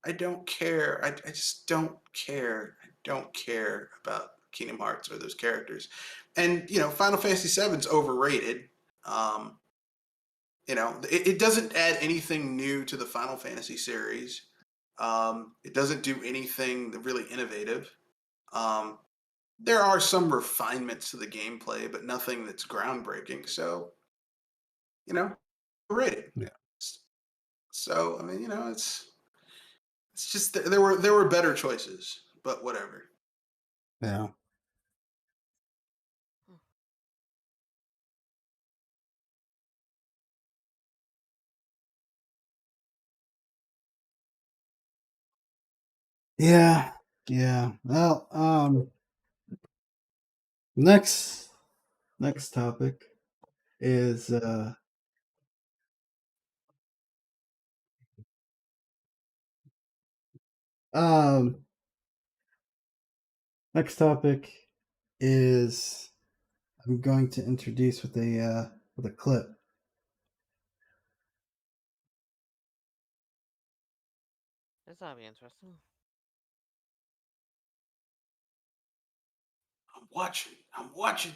I don't care. I just don't care. I don't care about Kingdom Hearts or those characters. And Final Fantasy VII's overrated. Um, it doesn't add anything new to the Final Fantasy series. It doesn't do anything really innovative. Um, there are some refinements to the gameplay, but nothing that's groundbreaking. So, overrated. Yeah. So, I mean, it's just there were better choices, but whatever. Yeah. Yeah. Yeah. Well, next next topic is um next topic is I'm going to introduce with a clip. This ought to be interesting. I'm watching. I'm watching.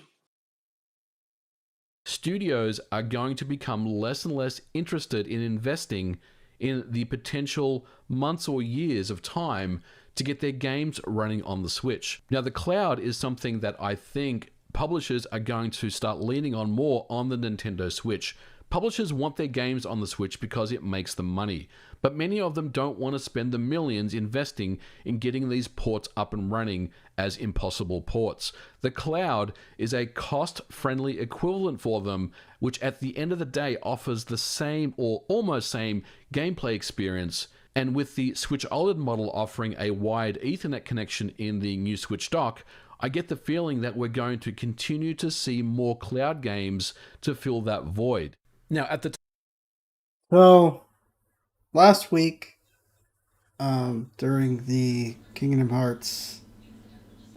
Studios are going to become less and less interested in investing in the potential months or years of time to get their games running on the Switch. Now, the cloud is something that I think publishers are going to start leaning on more on the Nintendo Switch. Publishers want their games on the Switch because it makes them money, but many of them don't want to spend the millions investing in getting these ports up and running as impossible ports. The cloud is a cost-friendly equivalent for them, which at the end of the day offers the same or almost same gameplay experience. And with the Switch OLED model offering a wide Ethernet connection in the new Switch dock, I get the feeling that we're going to continue to see more cloud games to fill that void. Now, at the So last week, during the Kingdom Hearts,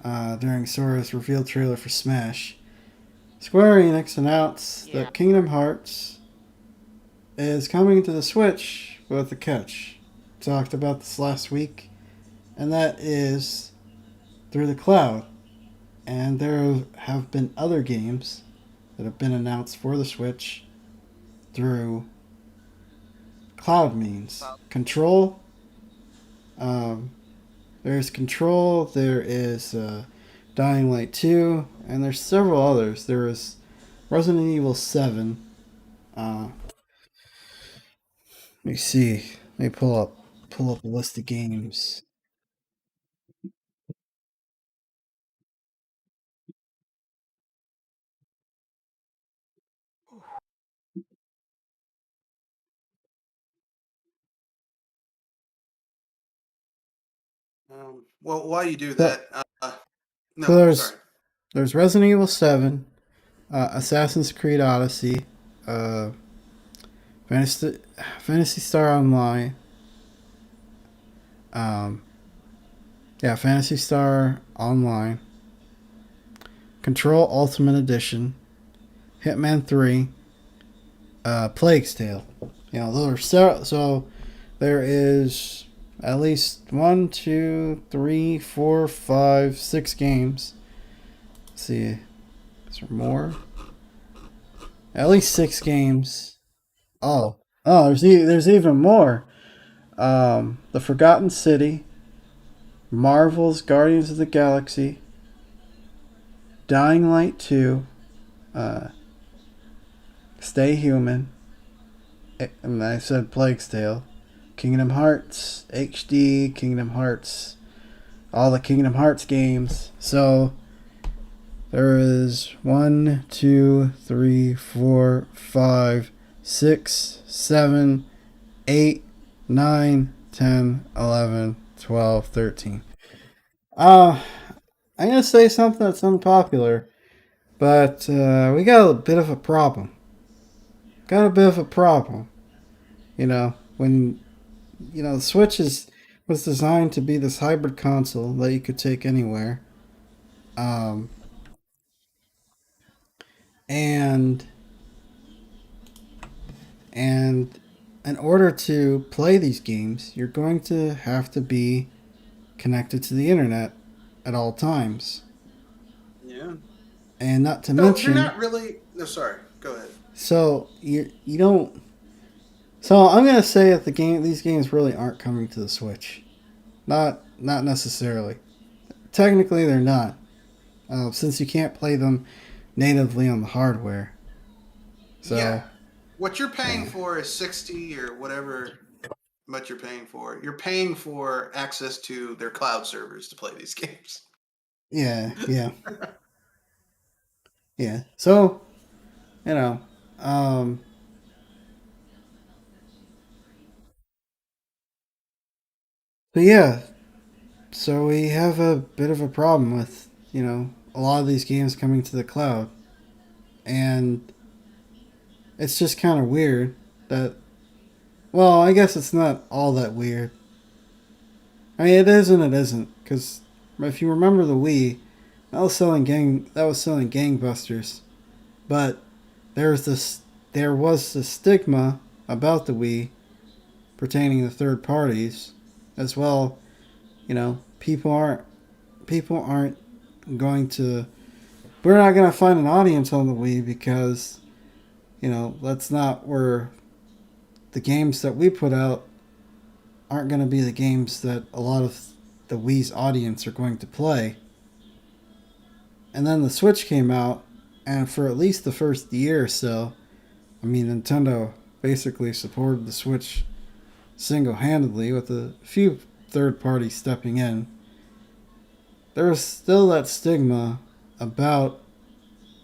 during Sora's reveal trailer for Smash, Square Enix announced Yeah. that Kingdom Hearts is coming to the Switch with a catch. Talked about this last week, and that is through the cloud. And there have been other games that have been announced for the Switch through cloud means. Well, Control. Um, there's Control. There is Dying Light 2, and there's several others. There is Resident Evil 7. Let me see. Let me pull up a list of games. Well, while you do So, that, so no, sorry. there's Resident Evil 7, Assassin's Creed Odyssey, uh, Fantasy, Fantasy Star Online, um, yeah, Fantasy Star Online, Control Ultimate Edition, Hitman 3, Plague's Tale. Those are so there is at least 1, 2, 3, 4, 5, 6 games. Let's see, is there more? At least 6 games. There's even more. The Forgotten City, Marvel's Guardians of the Galaxy, Dying Light 2, uh, Stay Human, and I said Plague's Tale, Kingdom Hearts HD, Kingdom Hearts, all the Kingdom Hearts games. So there is 1, 2, 3, 4, 5, 6, 7, 8, 9, 10, 11, 12, 13. I'm going to say something that's unpopular, but we got a bit of a problem. Got a bit of a problem. When, the Switch was designed to be this hybrid console that you could take anywhere. Um, and and in order to play these games, you're going to have to be connected to the internet at all times. Yeah. And not to So you're mention, not really. No, sorry. Go ahead. so you don't. So I'm gonna say that these games really aren't coming to the Switch. Not necessarily. Technically, they're not, since you can't play them natively on the hardware. Yeah. So What you're paying yeah, for is 60 or whatever much you're paying for. You're paying for access to their cloud servers to play these games. yeah. Yeah. So you know, um, but yeah. So we have a bit of a problem with a lot of these games coming to the cloud, and it's just kind of weird that. Well, I guess it's not all that weird. I mean, it is and it isn't, because if you remember the Wii, that was selling gangbusters, but there was this stigma about the Wii pertaining to third parties, as well. People aren't going to. We're not going to find an audience on the Wii because that's not where the games that we put out aren't going to be the games that a lot of the Wii's audience are going to play. And then the Switch came out, and for at least the first year or so, I mean, Nintendo basically supported the Switch single handedly with a few third parties stepping in. There was still that stigma about,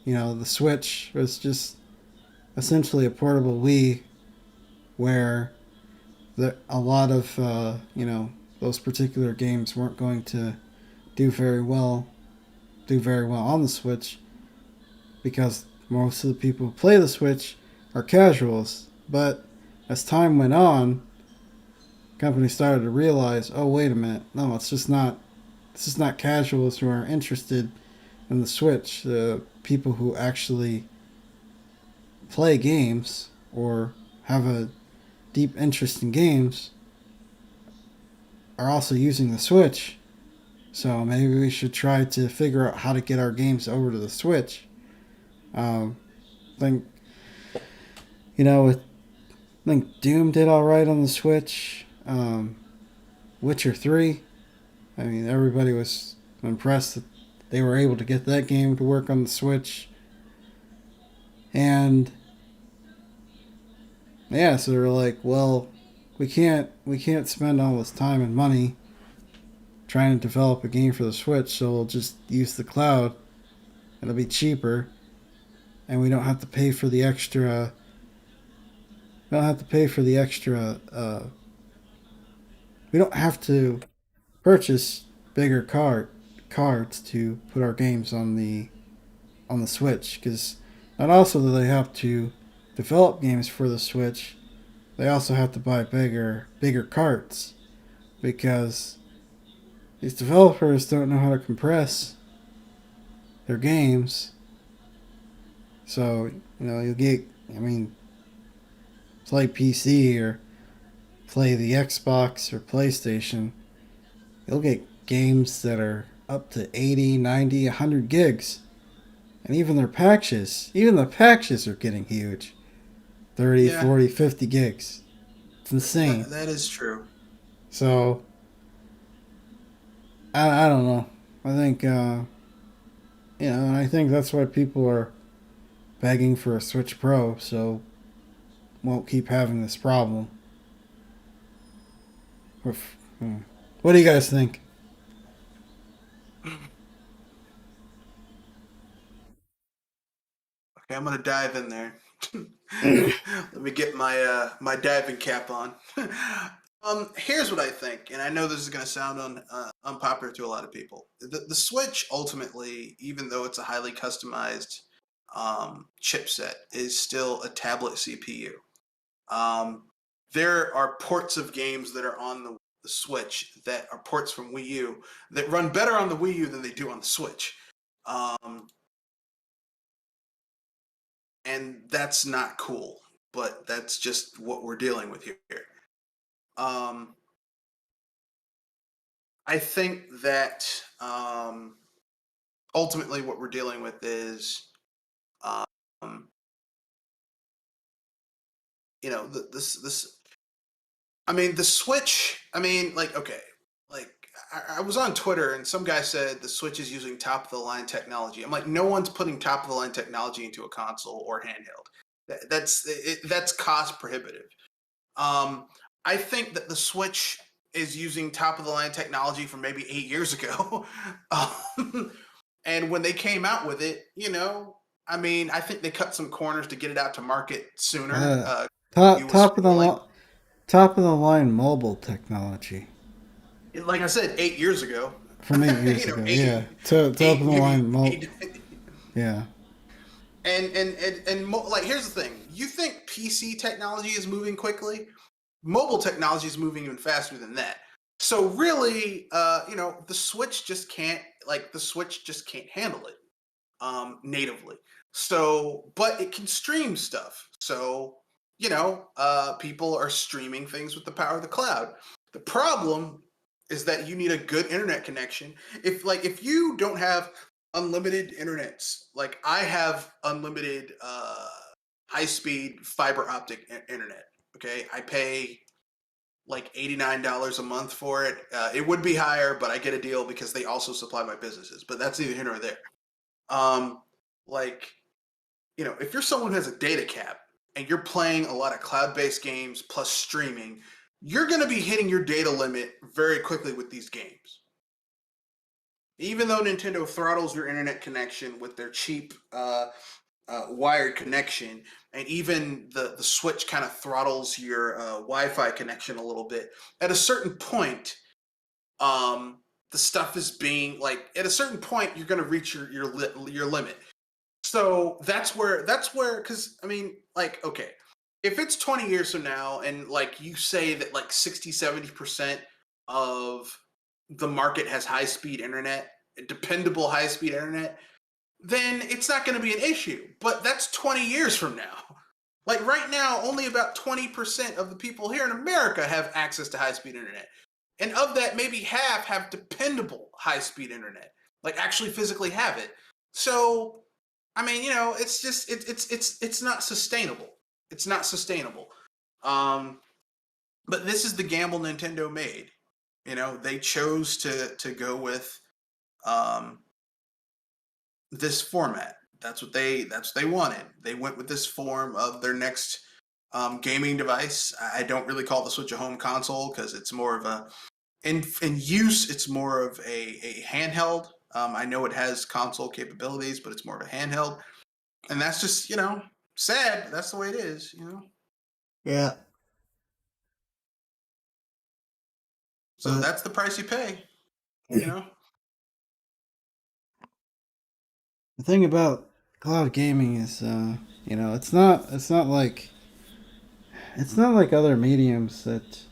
the Switch was just essentially a portable Wii where a lot of, those particular games weren't going to do very well on the Switch because most of the people who play the Switch are casuals. But as time went on, companies started to realize, oh wait a minute, no, it's just not. This is not casuals who are interested in the Switch. The people who actually play games or have a deep interest in games are also using the Switch. So maybe we should try to figure out how to get our games over to the Switch. I think I think Doom did all right on the Switch. Witcher 3. I mean, everybody was impressed that they were able to get that game to work on the Switch. And yeah, so they're like, well, we can't spend all this time and money trying to develop a game for the Switch, so we'll just use the cloud. It'll be cheaper, and we don't have to pay for the extra. We don't have to pay for the extra. We don't have to purchase bigger cards to put our games on the Switch, because not also do they have to develop games for the Switch, they also have to buy bigger cards, because these developers don't know how to compress their games. So you'll get, I mean, play PC or play the Xbox or PlayStation, you'll get games that are up to 80, 90, 100 gigs. And even the patches are getting huge. 30, Yeah. 40, 50 gigs. It's insane. That is true. So, I don't know. I think, and I think that's why people are begging for a Switch Pro, so won't keep having this problem. What do you guys think? Okay, I'm gonna dive in there. Let me get my diving cap on. Here's what I think, and I know this is gonna sound unpopular to a lot of people. The Switch ultimately, even though it's a highly customized chipset, is still a tablet CPU. Um, there are ports of games that are on the Switch that are ports from Wii U that run better on the Wii U than they do on the Switch. Um, and that's not cool. But that's just what we're dealing with here. Um, I think that ultimately what we're dealing with is, um, this. I mean, the Switch. I mean, like, okay, like I was on Twitter and some guy said the Switch is using top of the line technology. I'm like, no one's putting top of the line technology into a console or handheld. That's cost prohibitive. Um, I think that the Switch is using top of the line technology from maybe 8 years ago. And when they came out with it, I mean, I think they cut some corners to get it out to market sooner. Top You was top of the like, top of the line mobile technology like I said, 8 years ago. from 8 years you know, ago. Yeah, eight, top of the eight, line eight, Yeah. like, here's the thing: you think PC technology is moving quickly? Mobile technology is moving even faster than that. So really, the Switch just can't handle it natively. So, but it can stream stuff. So, people are streaming things with the power of the cloud. The problem is that you need a good internet connection. If you don't have unlimited internets, like I have unlimited high speed fiber optic internet. Okay, I pay like $89 a month for it. It would be higher, but I get a deal because they also supply my businesses. But that's neither here nor there. Um, like, if you're someone who has a data cap and you're playing a lot of cloud-based games plus streaming, you're going to be hitting your data limit very quickly with these games. Even though Nintendo throttles your internet connection with their cheap wired connection, and even the Switch kind of throttles your Wi-Fi connection a little bit. At a certain point, the stuff is being like. At a certain point, you're going to reach your limit. So that's where, because I mean, like, okay, if it's 20 years from now, and like you say that like 60-70% of the market has high speed internet, dependable high speed internet, then it's not going to be an issue. But that's 20 years from now. Like right now, only about 20% of the people here in America have access to high speed internet. And of that, maybe half have dependable high speed internet, like actually physically have it. So, I mean, it's just it's not sustainable. It's not sustainable. But this is the gamble Nintendo made. They chose to go with this format. That's what they wanted. They went with this form of their next gaming device. I don't really call the Switch a home console because it's more of a in use. It's more of a handheld. I know it has console capabilities, but it's more of a handheld, and that's just sad. That's the way it is. Yeah. So that's the price you pay. The thing about cloud gaming is, it's not like other mediums that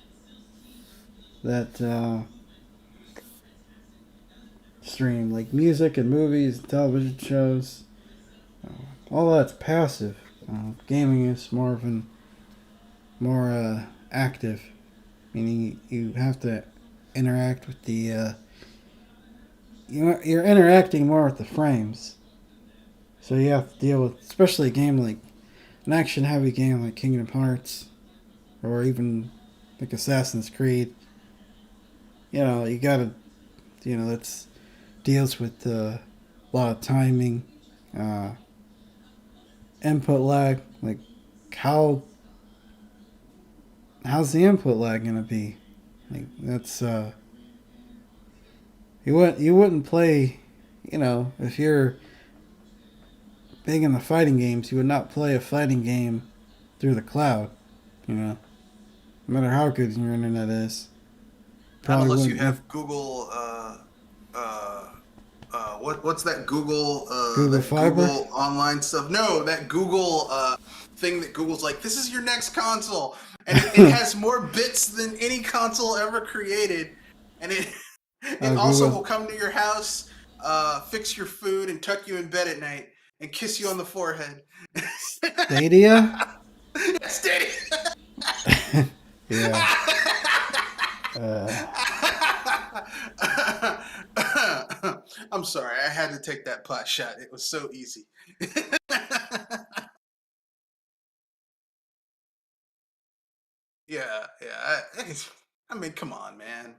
stream, like music and movies, and television shows. All that's passive. Gaming is more active, meaning you have to interact with the. You're interacting more with the frames, so you have to deal with, especially a game like an action-heavy game like Kingdom Hearts, or even like Assassin's Creed. You gotta, that's deals with a lot of timing, input lag. Like, how's the input lag gonna be? Like, that's you wouldn't play, if you're big in the fighting games, you would not play a fighting game through the cloud. No matter how good your internet is. Not unless you wouldn't have Google. What's that Google? Google that Fiber? Google online stuff. No, that Google thing that Google's like, this is your next console, and it has more bits than any console ever created, and it also Google. will come to your house, fix your food, and tuck you in bed at night, and kiss you on the forehead. Stadia? Stadia. Yeah. I'm sorry, I had to take that pot shot. It was so easy. Yeah, yeah. I mean, come on, man.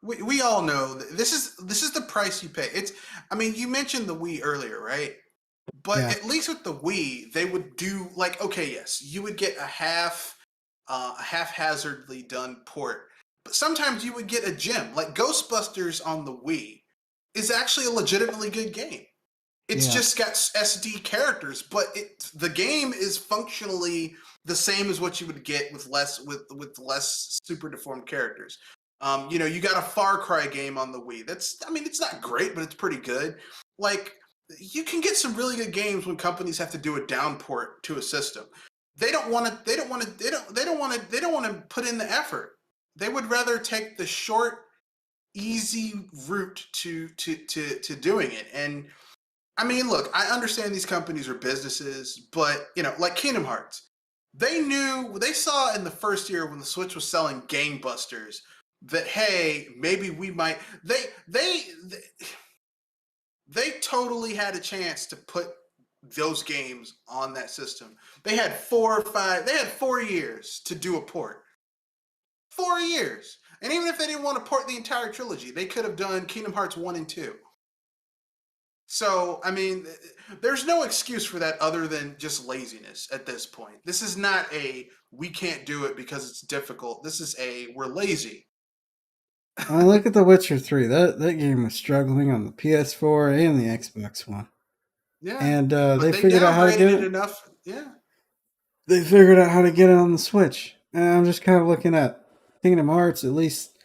We all know this is the price you pay. It's I mean, you mentioned the Wii earlier, right? But Yeah. at least with the Wii, they would do like okay, yes, you would get a haphazardly done port. But sometimes you would get a gem. Like Ghostbusters on the Wii is actually a legitimately good game. It's Yeah. just got SD characters, but the game is functionally the same as what you would get with less super deformed characters. You know, you got a Far Cry game on the Wii. I mean, it's not great, but it's pretty good. Like, you can get some really good games when companies have to do a downport to a system. They don't want to. They don't want to. They don't want to. They don't want to put in the effort. They would rather take the short, easy route to doing it. And I mean, look, I understand these companies are businesses, but you know, like Kingdom Hearts, they saw in the first year when the Switch was selling gangbusters that hey, maybe we might they totally had a chance to put those games on that system. They had 4 years to do a port. 4 years. And even if they didn't want to port the entire trilogy, they could have done Kingdom Hearts 1 and 2. So, I mean, there's no excuse for that other than just laziness at this point. This is not a we can't do it because it's difficult. This is a we're lazy. I mean, look at The Witcher 3. That game was struggling on the PS4 and the Xbox One. Yeah. And But they they figured out how to get downgraded it it. enough. Yeah. They figured out how to get it on the Switch. And I'm just kind of looking at Kingdom Hearts, at least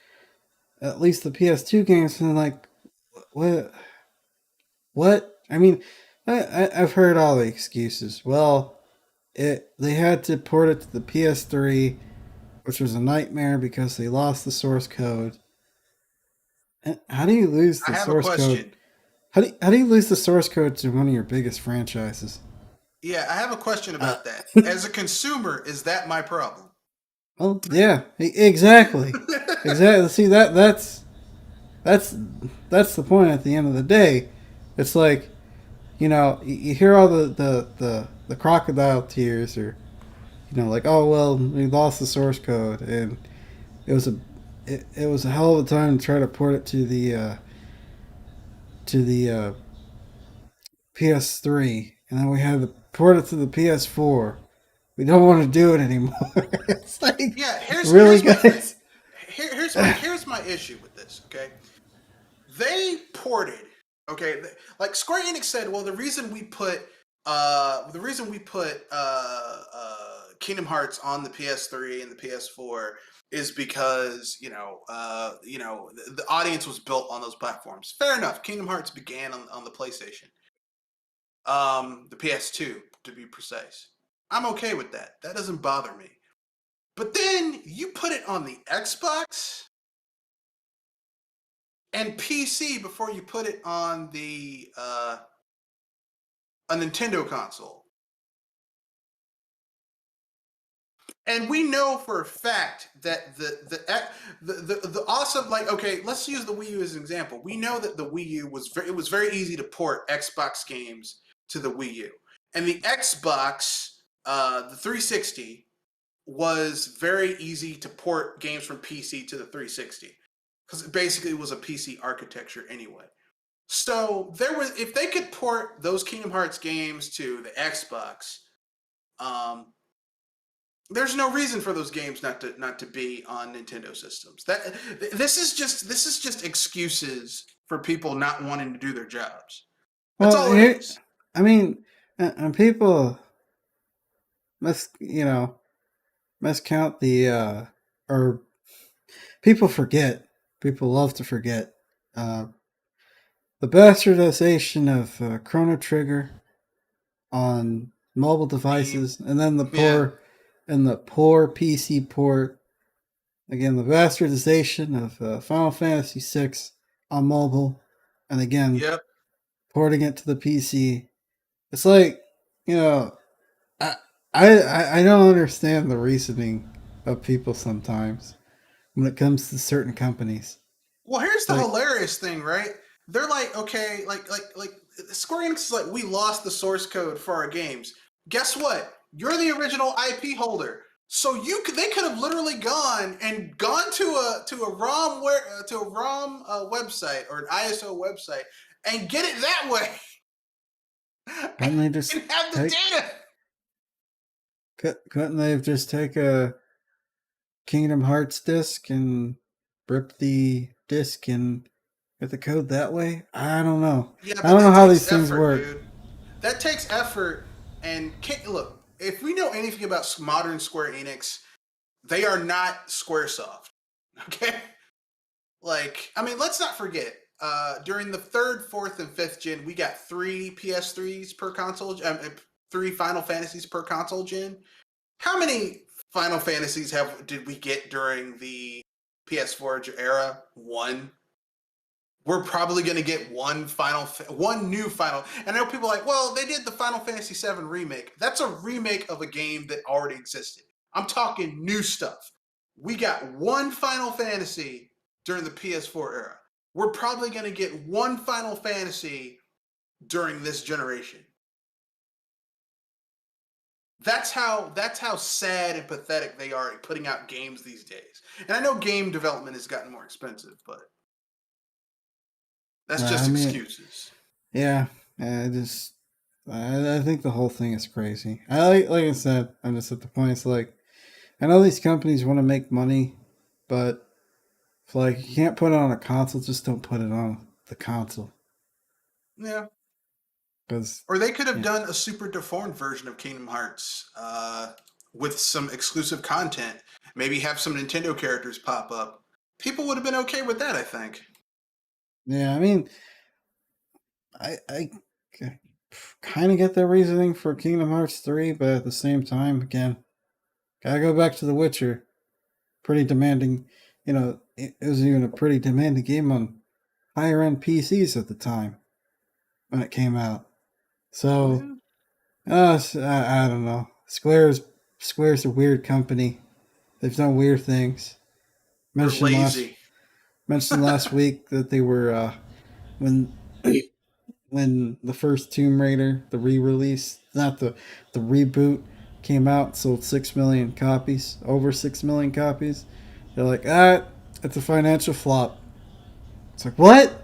the PS2 games, and like, what? What? I mean, I've heard all the excuses. Well, they had to port it to the PS3, which was a nightmare because they lost the source code. And how do you lose I the have a source code? question. How do you lose the source code to one of your biggest franchises? Yeah, I have a question Uh, about that. As a consumer, is that my problem? well, yeah, exactly, exactly. See that's that's the point. At the end of the day, it's like you hear all the crocodile tears, or like, oh well, we lost the source code, and it was a hell of a time to try to port it to the PS3, and then we had to port it to the PS4. We don't want to do it anymore. It's like, Yeah, really, here's my thing. guys? Here's my issue with this, okay? They ported, okay, like Square Enix said, well, the reason we put Kingdom Hearts on the PS3 and the PS4 is because the audience was built on those platforms. Fair enough. Kingdom Hearts began on the PlayStation, the PS2 to be precise. I'm okay with that. That doesn't bother me. But then you put it on the Xbox and PC before you put it on a Nintendo console. And we know for a fact that the awesome, like, okay, let's use the Wii U as an example. We know that the Wii U it was very easy to port Xbox games to the Wii U, and the Xbox, the 360, was very easy to port games from PC to the 360 because it basically was a PC architecture anyway. So if they could port those Kingdom Hearts games to the Xbox, um, there's no reason for those games not to be on Nintendo systems. This is just excuses for people not wanting to do their jobs. That's Well, all it is. I mean, and people must count or people forget. People love to forget uh, the bastardization of Chrono Trigger on mobile Meme. devices, and then Yeah. the poor PC port. Again, the bastardization of Final Fantasy VI on mobile, and again Yep. porting it to the PC. It's like, you know, I, I don't understand the reasoning of people sometimes when it comes to certain companies. Well, here's the Like, hilarious thing, right? They're like, okay, like Square Enix is like, we lost the source code for our games. Guess what? You're the original IP holder, so they could have literally gone to a ROM website or an ISO website and get it that way couldn't they just and have the take? data. Couldn't they just take a Kingdom Hearts disc and rip the disc and get the code that way? I don't know. Yeah, I but don't know that how takes these things effort, work. dude. That takes effort. And look, if we know anything about modern Square Enix, they are not SquareSoft. Okay? Like, I mean, let's not forget, during the third, fourth, and fifth gen, we got 3 PS3s per console, 3 Final Fantasies per console gen. How many Final Fantasies did we get during the PS4 era? One. We're probably going to get one new Final. And I know people are like, well, they did the Final Fantasy VII remake. That's a remake of a game that already existed. I'm talking new stuff. We got one Final Fantasy during the PS4 era. We're probably going to get one Final Fantasy during this generation. That's how sad and pathetic they are at putting out games these days. And I know game development has gotten more expensive, but that's I just mean, excuses. yeah, I think the whole thing is crazy. Like I said, I'm just at the point. It's like I know these companies want to make money, but if like you can't put it on a console, just don't put it on the console. Yeah. Because Or they could have yeah, done a super deformed version of Kingdom Hearts with some exclusive content. Maybe have some Nintendo characters pop up. People would have been okay with that, I think. yeah. I mean, I kind of get their reasoning for Kingdom Hearts 3, but at the same time, again, gotta go back to The Witcher. Pretty demanding. It was even a pretty demanding game on higher end PCs at the time when it came out. Oh, So, yeah. I don't know. Square's a weird company. They've done weird things. They're Mentioned last lazy. mentioned last week that they were when when the first Tomb Raider, the re-release, not the reboot, came out, sold 6 million copies, over 6 million copies. They're like, it's a financial flop. It's like, what?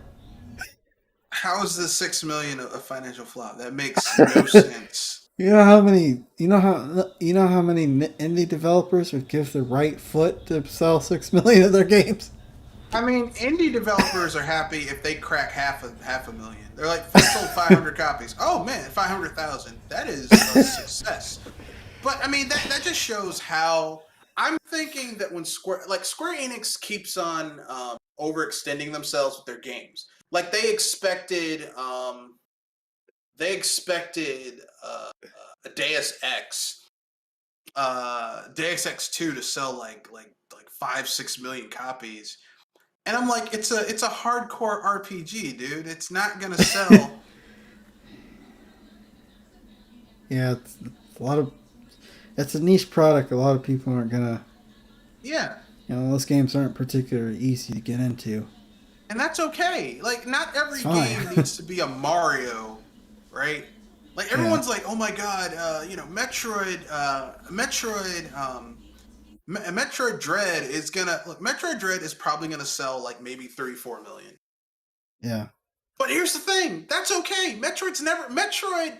How is the 6 million a financial flop? That makes no sense. You know how many indie developers would give their right foot to sell 6 million of their games? I mean, indie developers are happy if they crack half a million. They're like, they sold 500 copies. Oh man, 500,000. That is a success. But I mean, that just shows how I'm thinking that when Square Enix keeps on overextending themselves with their games, like they expected a Deus Ex 2 to sell like 5-6 million copies, and I'm like, it's a hardcore RPG, dude. It's not gonna sell. Yeah, it's a lot of it's a niche product. A lot of people aren't gonna. Yeah. Those games aren't particularly easy to get into. And that's okay. Like, not It's every fine. game needs to be a Mario, right? Like, Yeah, everyone's like, oh my god, Metroid Dread is gonna look. Metroid Dread is probably gonna sell like maybe 34 million. yeah, But here's the thing, that's okay. Metroid.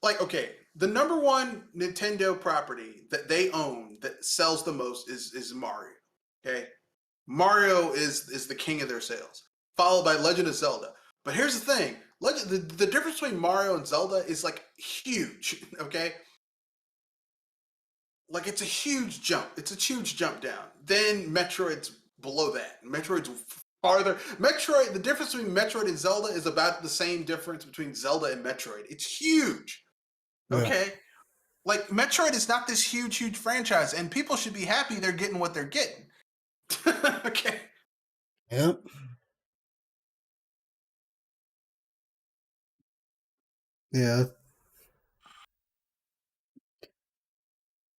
Like, okay, the number one Nintendo property that they own that sells the most is Mario. Okay, Mario is the king of their sales, followed by Legend of Zelda. But here's the thing: the difference between Mario and Zelda is like huge. Okay, like it's a huge jump. It's a huge jump down. Then Metroid's below that. Metroid's farther. Metroid. The difference between Metroid and Zelda is about the same difference between Zelda and Metroid. It's huge. yeah. Okay, like Metroid is not this huge franchise, and people should be happy they're getting what they're getting. Okay. Yep. Yeah.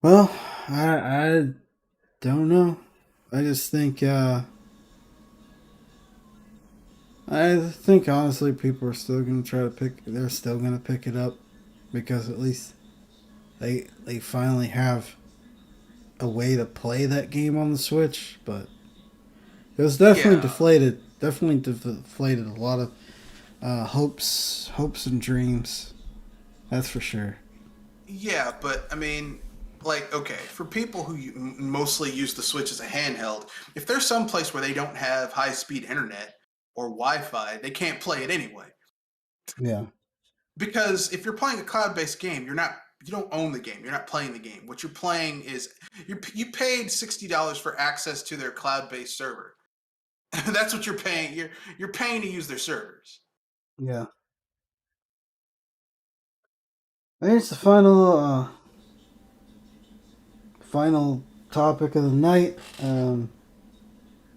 Well, I don't know. I just think I think honestly people are still gonna try to pick. They're still gonna pick it up because at least they finally have a way to play that game on the Switch. But it was definitely Yeah, deflated. Definitely deflated a lot of hopes and dreams. That's for sure. yeah, but I mean, like, okay, for people who mostly use the Switch as a handheld, if there's some place where they don't have high-speed internet or Wi-Fi, they can't play it anyway. Yeah. Because if you're playing a cloud-based game, you don't own the game. You're not playing the game. What you're playing is you paid $60 for access to their cloud-based server. That's what you're paying. You're paying to use their servers. Yeah. Here's the final topic of the night.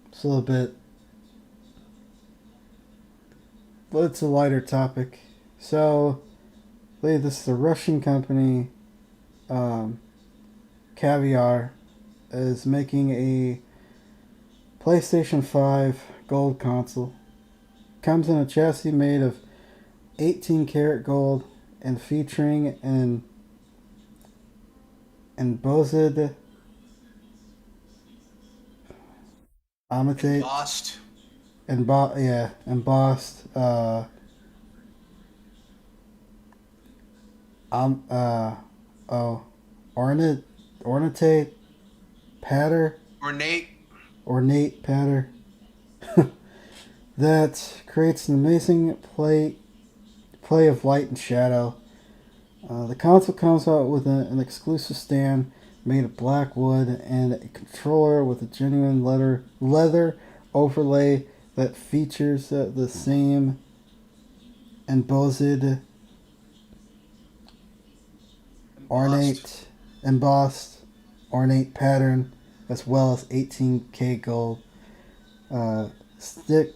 It's a little bit, but it's a lighter topic. So, I believe this is a Russian company, um, Caviar, is making a PlayStation 5 Gold console. Comes in a chassis made of 18 karat gold and featuring an embossed amatate Embossed. embossed um uh oh ornate patter Ornate. ornate patter that creates an amazing play of light and shadow. The console comes out with an exclusive stand made of black wood and a controller with a genuine leather overlay that features the same embossed Embossed. ornate embossed ornate pattern as well as 18K gold stick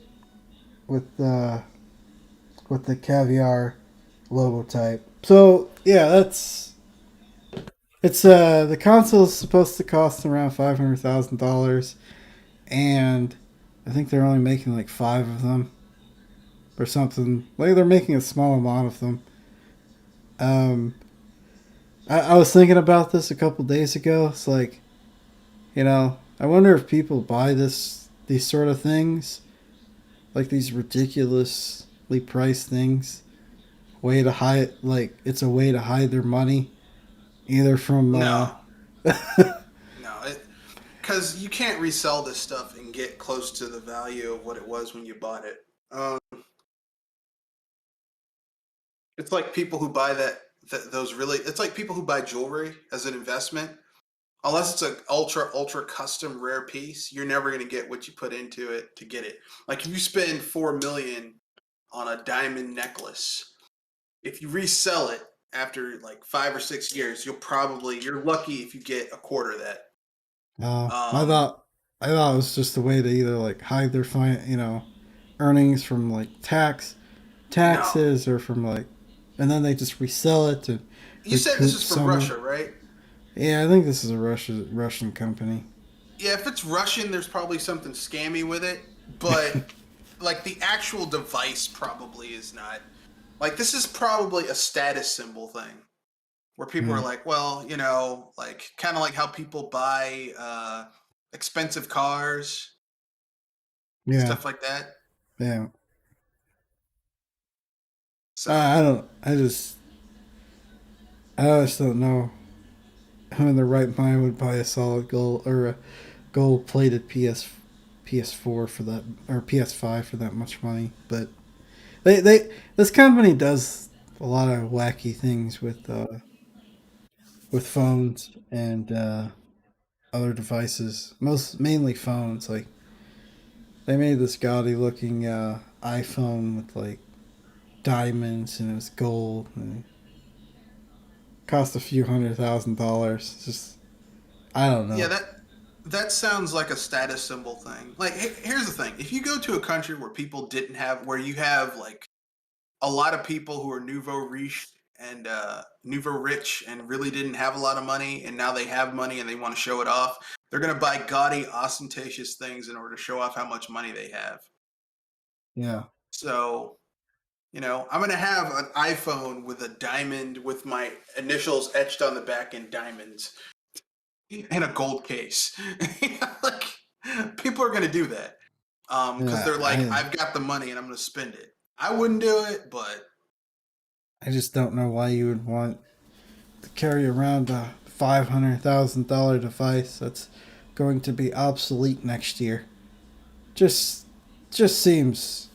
with the caviar logo type. So yeah, it's the console is supposed to cost around $500,000, and I think they're only making like 5 of them or something. Like they're making a small amount of them. Um, I was thinking about this a couple days ago. It's like, I wonder if people buy these sort of things, like these ridiculously priced things, way to hide like it's a way to hide their money, either from No, no, because you can't resell this stuff and get close to the value of what it was when you bought it. It's like people who buy those really. It's like people who buy jewelry as an investment. Unless it's an ultra custom rare piece, you're never going to get what you put into it to get it. Like if you spend 4 million on a diamond necklace, if you resell it after like 5 or 6 years, you're lucky if you get a quarter of that. I Um, thought I thought it was just a way to either like hide their earnings from like no, taxes or from like, and then they just resell it to you said this recoup is from some. Russia, right? Yeah, I think this is a Russian company. Yeah, if it's Russian, there's probably something scammy with it, but like the actual device probably is not. Like this is probably a status symbol thing where people are Mm, like, well, like kind of like how people buy expensive cars, yeah, stuff like that. yeah. So I don't. I just don't know who in their right mind would buy a solid gold or a gold plated PS4 for that, or PS5 for that much money. But this company does a lot of wacky things with phones and other devices. Mainly phones. Like they made this gaudy looking iPhone with like diamonds and it was gold and it cost a few $100,000. It's just I don't yeah, know. that sounds like a status symbol thing. Like here's the thing: if you go to a country where you have like a lot of people who are nouveau riche and nouveau rich and really didn't have a lot of money, and now they have money and they want to show it off. They're going to buy gaudy, ostentatious things in order to show off how much money they have. Yeah. So, I'm going to have an iPhone with a diamond with my initials etched on the back in diamonds and a gold case. Like, people are going to do that because they're like, I've got the money and I'm going to spend it. I wouldn't do it, but I just don't know why you would want to carry around a $500,000 device that's going to be obsolete next year. Just seems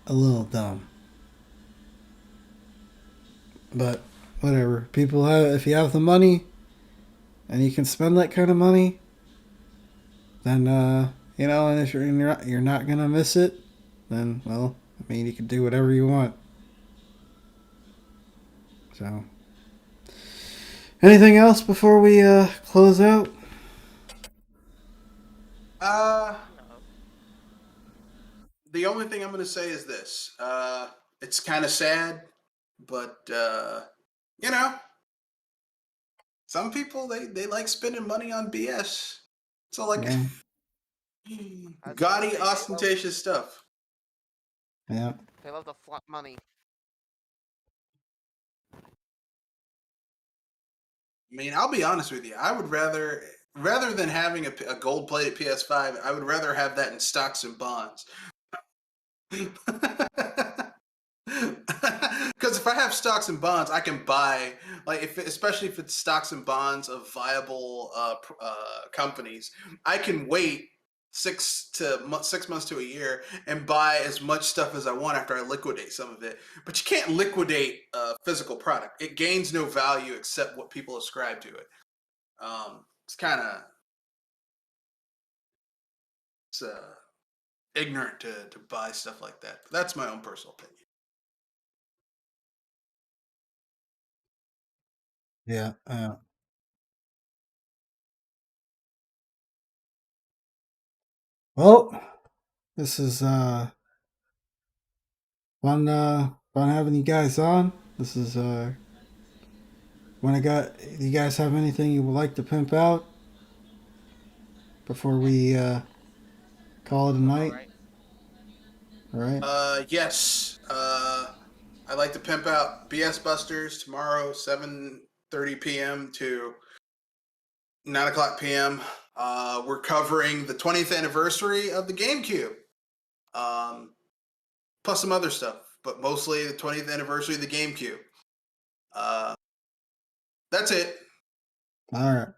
a little dumb. But whatever. People have, if you have the money and you can spend that kind of money, then and if you're not gonna miss it, then well, I mean, you can do whatever you want. So, anything else before we close out? The only thing I'm going to say is this. It's kind of sad, but, some people, they like spending money on BS. So, like, gaudy, ostentatious stuff. Yeah. They love to flaunt money. I mean, I'll be honest with you. I would rather than having a gold-plated PS5, I would rather have that in stocks and bonds. Because if I have stocks and bonds, I can buy, like, especially if it's stocks and bonds of viable companies, I can wait 6 months to a year and buy as much stuff as I want after I liquidate some of it. But you can't liquidate a physical product; it gains no value except what people ascribe to it. It's kind of ignorant to buy stuff like that. But that's my own personal opinion. Yeah. Well, this is fun having you guys on. This is when I got. You guys have anything you would like to pimp out before we call it a night? All right. Yes. I'd like to pimp out BS Busters tomorrow, 7:30 p.m. to 9 p.m. We're covering the 20th anniversary of the GameCube, plus some other stuff, but mostly the 20th anniversary of the GameCube. That's it. All right.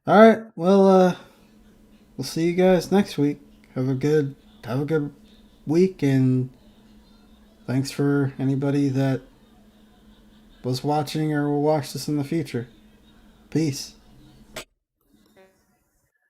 All right. Well, we'll see you guys next week. Have a good week, and thanks for anybody that was watching or will watch this in the future. Peace.